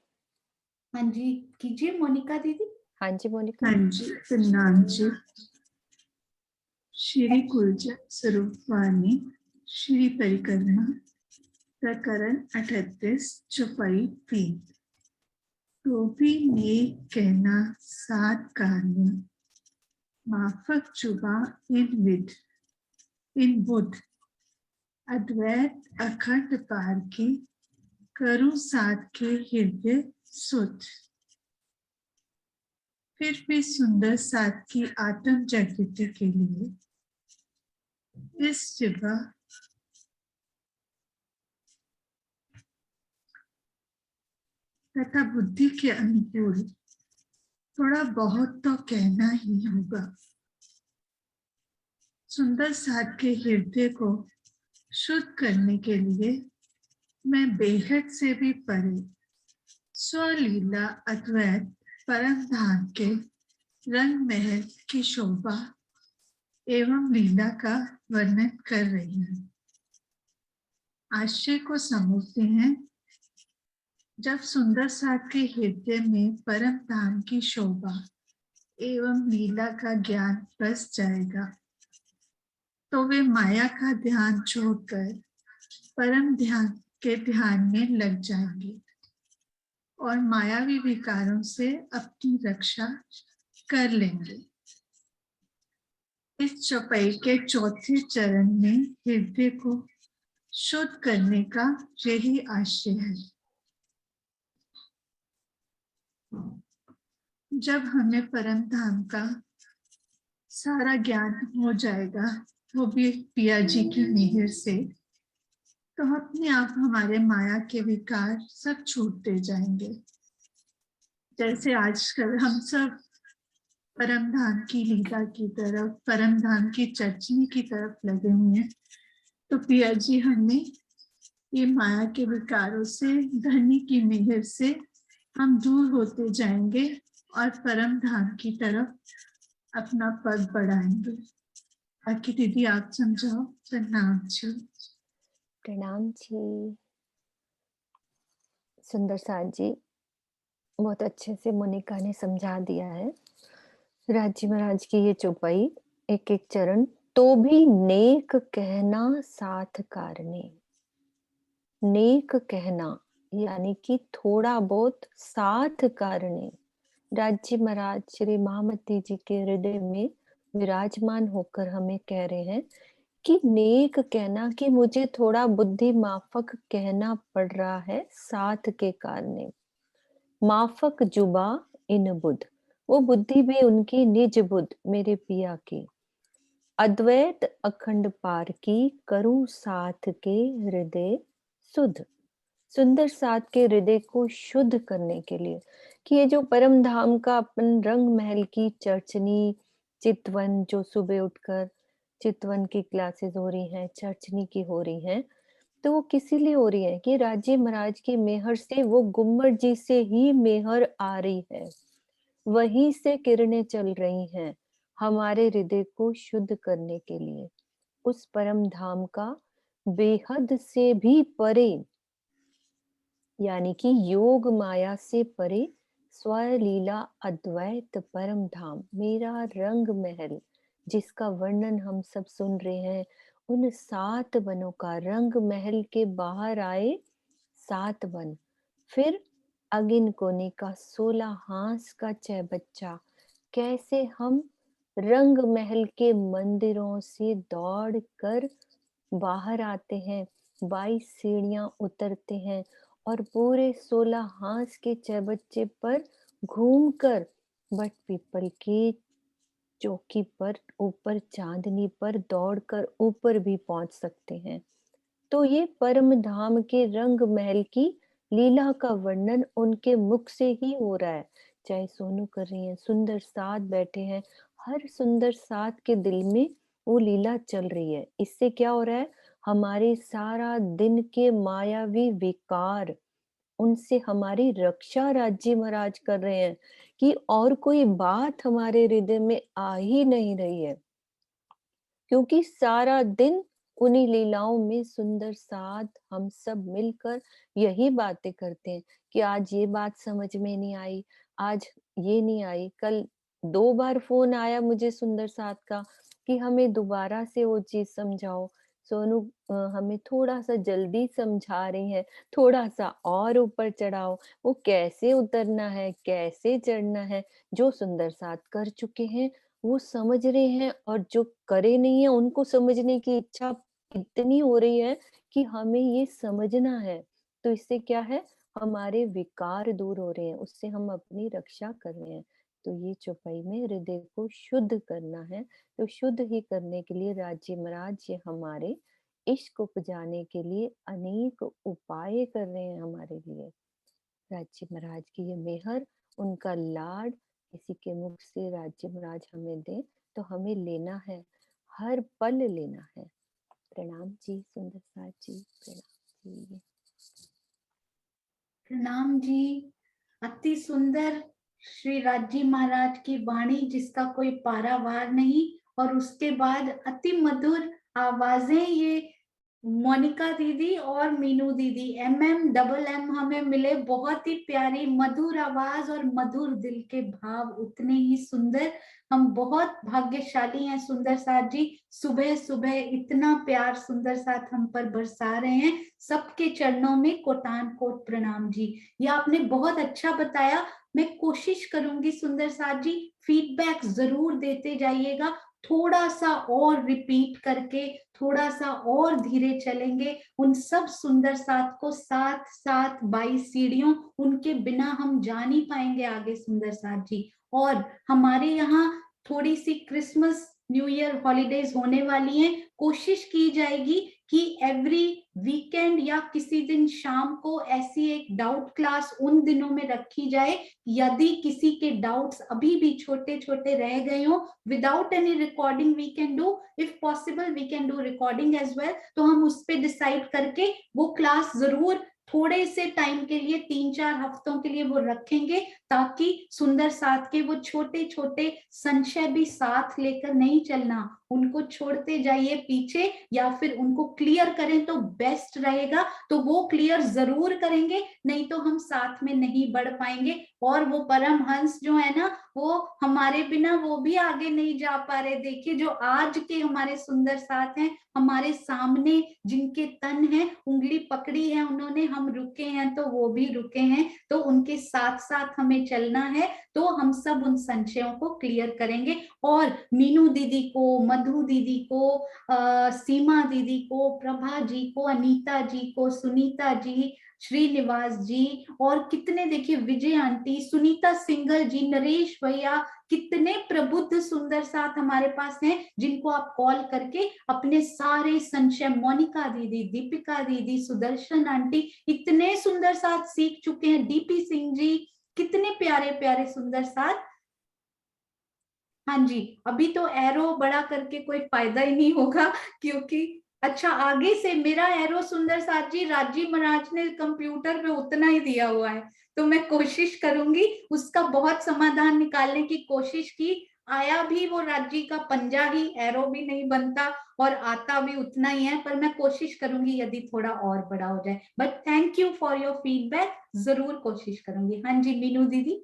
हाँ जी कीजिए मोनिका दीदी। हाँ जी मोनिका। हाँ जी, प्रणाम जी। श्री कुलज स्वरूपवाणी श्री परिक्रमा प्रकरण 38 चौपाई 3। तो भी नेक कहना सात कानून, माफक जुबा इन विद इन बुध, अद्वैत अखंड पार की करूं साध के हृदय सुध। फिर भी सुंदर साध की आत्म जागृति के लिए इस जगह तथा बुद्धि के अनुकूल थोड़ा बहुत तो कहना ही होगा। सुंदर साध के हृदय को शुद्ध करने के लिए मैं बेहद से भी परे स्वलीला अद्वैत परम धाम के रंग महल की शोभा एवं लीला का वर्णन कर रही हूँ। आशय को समझते हैं। जब सुंदर साध के हृदय में परम धाम की शोभा एवं लीला का ज्ञान बस जाएगा तो वे माया का ध्यान छोड़कर परम ध्यान के ध्यान में लग जाएंगे और मायावी विकारों से अपनी रक्षा कर लेंगे। इस चौपाई के चौथे चरण में हृदय को शुद्ध करने का यही आशय है। जब हमें परम धाम का सारा ज्ञान हो जाएगा, वो भी पिया जी की मेहर से, तो अपने आप हमारे माया के विकार सब छूटते जाएंगे। जैसे आजकल हम सब परम धाम की लीला की तरफ, परम धाम की चर्चनी की तरफ लगे हुए हैं, तो पिया जी हमें ये माया के विकारों से, धनी की मेहर से हम दूर होते जाएंगे और परम धाम की तरफ अपना पग बढ़ाएंगे। बाकी दीदी आप समझाओ। प्रणाम जी। प्रणाम जी। सुंदर साथ जी, बहुत अच्छे से मोनिका ने समझा दिया है। राजी महाराज की ये चौपाई, एक एक चरण। तो भी नेक कहना साथ कारणे। नेक कहना यानी कि थोड़ा बहुत साथ कारणे। राजी महाराज श्री महामती जी के हृदय में विराजमान होकर हमें कह रहे हैं कि नेक कहना, कि मुझे थोड़ा बुद्धि माफक कहना पड़ रहा है साथ के कारणे। माफक जुबा इन बुध, वो बुद्धि भी उनकी निज बुध मेरे पिया की। अद्वैत अखंड पार की करूं साथ के हृदय सुध। सुंदर साथ के हृदय को शुद्ध करने के लिए, कि ये जो परम धाम का अपन रंग महल की चर्चनी चितवन, जो सुबह उठकर चितवन की क्लासेस हो रही हैं, चर्चनी की हो रही हैं, तो वो किस लिए हो रही है कि राजी महाराज की मेहर से, वो गुम्मट जी से ही मेहर आ रही है, वहीं से किरणें चल रही हैं हमारे हृदय को शुद्ध करने के लिए। उस परम धाम का बेहद से भी परे, यानी कि योग माया से परे स्वलीला अद्वैत परम धाम, मेरा रंग महल, जिसका वर्णन हम सब सुन रहे हैं। उन 7 वनों का, रंग महल के बाहर आए 7 वन, फिर अगिन कोने का 16 हांस का चहबच्चा। कैसे हम रंग महल के मंदिरों से दौड़ कर बाहर आते हैं, 22 सीढ़ियां उतरते हैं और पूरे 16 हांस के चहबच्चे पर घूमकर बट पीपल की चौकी पर, ऊपर चांदनी पर दौड़कर ऊपर भी पहुंच सकते हैं। तो ये परम धाम के रंग महल की लीला का वर्णन उनके मुख से ही हो रहा है। चाहे सोनू कर रही है, सुंदर साथ बैठे हैं, हर सुंदर साथ के दिल में वो लीला चल रही है। इससे क्या हो रहा है, हमारे सारा दिन के मायावी विकार, उनसे हमारी रक्षा राज्य महाराज कर रहे हैं, कि और कोई बात हमारे हृदय में आ ही नहीं रही है, क्योंकि सारा दिन उन्हीं लीलाओं में सुंदर साथ हम सब मिलकर यही बातें करते हैं कि आज ये बात समझ में नहीं आई, आज ये नहीं आई। कल 2 बार फोन आया मुझे सुंदर साथ का कि हमें दोबारा से वो चीज समझाओ। सोनू हमें थोड़ा सा जल्दी समझा रही है, थोड़ा सा और ऊपर चढ़ाओ, वो कैसे उतरना है, कैसे चढ़ना है। जो सुंदर साथ कर चुके हैं वो समझ रहे हैं, और जो करे नहीं है उनको समझने की इच्छा इतनी हो रही है कि हमें ये समझना है। तो इससे क्या है, हमारे विकार दूर हो रहे हैं, उससे हम अपनी रक्षा कर रहे हैं। तो ये चौपाई में हृदय को शुद्ध करना है। तो शुद्ध ही करने के लिए राज्य महाराज ये हमारे इश्क उपजाने के लिए अनेक उपाय कर रहे हैं हमारे लिए। राज्य महाराज की ये मेहर, उनका लाड किसी के मुख से राज्य महाराज हमें दे तो हमें लेना है, हर पल लेना है। प्रणाम जी सुंदर साथ जी, प्रणाम जी। प्रणाम जी। अति सुंदर श्री राज्य महाराज की वाणी, जिसका कोई पारावार नहीं, और उसके बाद अति मधुर आवाजें ये मोनिका दीदी और मीनू दीदी, MM हमें मिले। बहुत ही प्यारी मधुर आवाज और मधुर दिल के भाव, उतने ही सुंदर। हम बहुत भाग्यशाली हैं सुंदर साथ जी, सुबह सुबह इतना प्यार सुंदर साथ हम पर बरसा रहे हैं। सबके चरणों में कोटान कोट प्रणाम जी। ये आपने बहुत अच्छा बताया। मैं कोशिश करूंगी सुंदर साथ जी, फीडबैक जरूर देते जाइएगा, थोड़ा सा और रिपीट करके, थोड़ा सा और धीरे चलेंगे। उन सब सुंदर साथ को साथ साथ 22 सीढ़ियों, उनके बिना हम जा नहीं पाएंगे आगे सुंदर साथ जी। और हमारे यहाँ थोड़ी सी क्रिसमस न्यू ईयर हॉलीडेज होने वाली हैं। कोशिश की जाएगी कि एवरी वीकेंड या किसी दिन शाम को ऐसी एक डाउट क्लास उन दिनों में रखी जाए। यदि किसी के डाउट्स अभी भी छोटे छोटे रह गए हो, without any recording we can do, if possible we can do recording as well. तो हम उस पे डिसाइड करके वो क्लास जरूर थोड़े से टाइम के लिए, 3-4 हफ्तों के लिए वो रखेंगे, ताकि सुंदर साथ के वो छोटे छोटे संशय भी साथ लेकर नहीं चलना, उनको छोड़ते जाइए पीछे, या फिर उनको क्लियर करें तो बेस्ट रहेगा। तो वो क्लियर जरूर करेंगे, नहीं तो हम साथ में नहीं बढ़ पाएंगे। और वो परमहंस जो है ना, वो हमारे बिना वो भी आगे नहीं जा पा रहे। देखिए जो आज के हमारे सुंदर साथ हैं, हमारे सामने जिनके तन है, उंगली पकड़ी है उन्होंने, हम रुके हैं तो वो भी रुके हैं। तो उनके साथ साथ हमें चलना है। तो हम सब उन संशयों को क्लियर करेंगे। और मीनू दीदी को, मधु दीदी को, सीमा दीदी को, प्रभा जी को, अनीता जी को, सुनीता जी, श्रीनिवास जी, और कितने देखिए विजय आंटी, सुनीता सिंगल जी, नरेश भैया, कितने प्रबुद्ध सुंदर साथ हमारे पास हैं, जिनको आप कॉल करके अपने सारे संशय, मोनिका दीदी, दीपिका दीदी, सुदर्शन आंटी, इतने सुंदर साथ सीख चुके हैं, डीपी सिंह जी, कितने प्यारे प्यारे सुंदर साथ। हाँ जी, अभी तो एरो बड़ा करके कोई फायदा ही नहीं होगा, क्योंकि अच्छा आगे से मेरा एरो सुंदर साथ जी, राज्य महाराज ने कंप्यूटर में उतना ही दिया हुआ है, तो मैं कोशिश करूंगी उसका बहुत समाधान निकालने की कोशिश की। आया भी वो राज्य का पंजा ही, एरो भी नहीं बनता, और आता भी उतना ही है, पर मैं कोशिश करूंगी यदि थोड़ा और बड़ा हो जाए। But thank you for your feedback, जरूर कोशिश करूंगी। हाँ जी मीनू दीदी।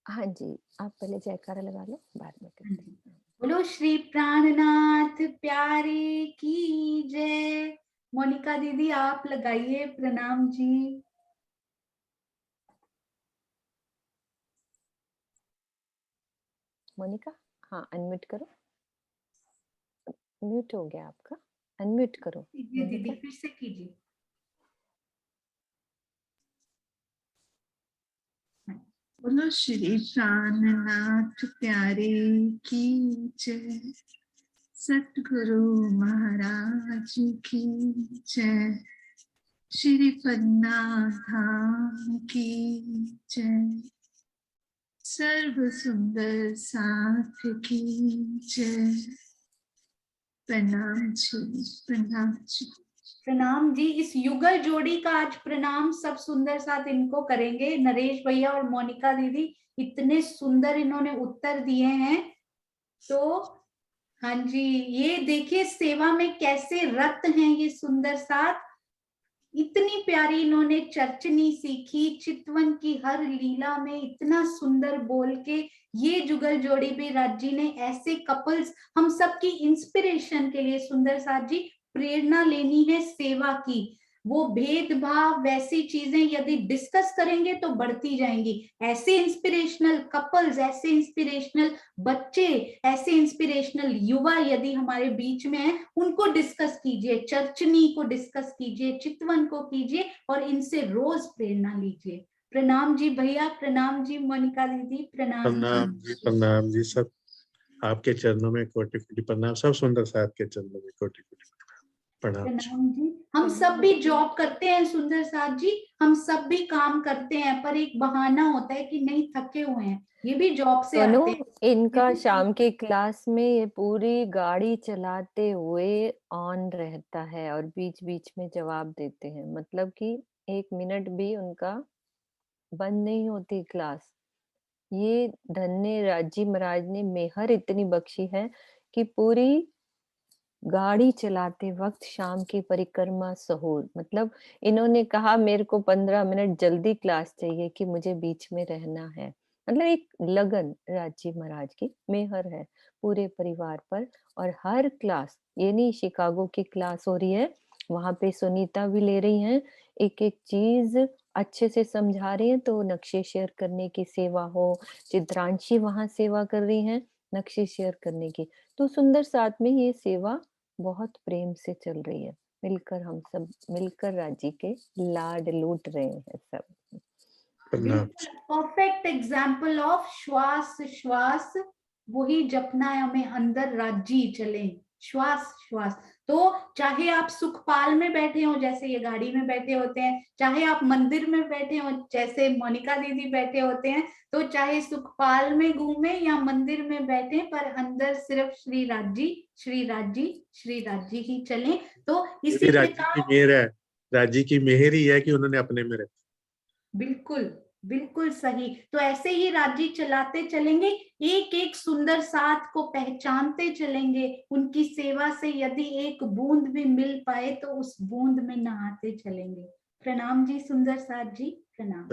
हाँ जी, आप पहले जयकारा लगा लो, बाद में करते हैं। बोलो श्री प्राणनाथ प्यारे की जय। मोनिका दीदी आप लगाइए। प्रणाम जी। मोनिका, हाँ अनम्यूट करो। म्यूट हो गया आपका, अनम्यूट करो। कीजिए दीदी, फिर से कीजिए। बोलो श्री प्राणनाथ प्यारे की जय, सतगुरु महाराज की जय, श्री पन्ना धाम की जय, सर्व सुंदर साथ की जय। प्रणाम जी, प्रणाम जी। प्रणाम जी। इस युगल जोड़ी का आज प्रणाम सब सुंदर साथ इनको करेंगे, नरेश भैया और मोनिका दीदी, इतने सुंदर इन्होंने उत्तर दिए हैं। तो हाँ जी, ये देखिए सेवा में कैसे रत हैं ये सुंदर साथ। इतनी प्यारी इन्होंने चर्चनी सीखी, चितवन की हर लीला में इतना सुंदर बोल के। ये जुगल जोड़ी भी राज्य ने, ऐसे कपल्स हम सबकी इंस्पिरेशन के लिए सुंदर साथ जी, प्रेरणा लेनी है सेवा की। वो भेदभाव वैसी चीजें यदि डिस्कस करेंगे तो बढ़ती जाएंगी। ऐसे इंस्पिरेशनल कपल्स, ऐसे इंस्पिरेशनल बच्चे, ऐसे इंस्पिरेशनल युवा यदि हमारे बीच में है, उनको डिस्कस कीजिए, चर्चनी को डिस्कस कीजिए, चितवन को कीजिए और इनसे रोज प्रेरणा लीजिए। प्रणाम जी भैया, प्रणाम जी मोनिका दीदी, प्रणाम जी। प्रणाम जी। सब आपके चरणों में कोटि कोटि प्रणाम। सब सुंदर साथ के चरणों में कोटि कोटि प्रणाम जी। प्रणाम जी। हम सब भी जॉब करते हैं सुंदर साथ जी, हम सब भी काम करते हैं, पर एक बहाना होता है कि नहीं थके हुए हैं, ये भी जॉब से सोनू, आते हैं। इनका ये भी शाम के क्लास में ये पूरी गाड़ी चलाते हुए ऑन रहता है और बीच बीच में जवाब देते हैं, मतलब कि 1 मिनट भी उनका बंद नहीं होती क्लास। ये धन्य राजी महाराज ने मेहर इतनी बख्शी है कि पूरी गाड़ी चलाते वक्त शाम की परिक्रमा सहूर, मतलब इन्होंने कहा मेरे को 15 मिनट जल्दी क्लास चाहिए कि मुझे बीच में रहना है। मतलब एक लगन राजी महाराज की मेहर है पूरे परिवार पर। और हर क्लास, ये नहीं शिकागो की क्लास हो रही है, वहां पे सुनीता भी ले रही हैं, एक एक चीज अच्छे से समझा रही हैं, तो नक्शे शेयर करने की सेवा हो, चित्रांशी वहां सेवा कर रही हैं नक्शे शेयर करने की, तो सुंदर साथ में ये सेवा बहुत प्रेम से चल रही है। मिलकर हम सब मिलकर राजी के लाड लूट रहे हैं सब। प्रणाम। परफेक्ट एग्जाम्पल ऑफ श्वास श्वास वही जपना है हमें, अंदर राजी चले, श्वास श्वास। तो चाहे आप सुखपाल में बैठे हो जैसे ये गाड़ी में बैठे होते हैं, चाहे आप मंदिर में बैठे हो जैसे मोनिका दीदी बैठे होते हैं, तो चाहे सुखपाल में घूमे या मंदिर में बैठे, पर अंदर सिर्फ श्री राजी श्री राजी श्री राजी ही चले। तो इसी राजी की प्रकार मेहर है, राजी की मेहर ही है कि उन्होंने अपने में रखा। बिल्कुल बिल्कुल सही। तो ऐसे ही राज्य चलाते चलेंगे, एक एक सुंदर साथ को पहचानते चलेंगे, उनकी सेवा से यदि एक बूंद भी मिल पाए तो उस बूंद में नहाते चलेंगे। प्रणाम जी सुंदर साथ जी, प्रणाम।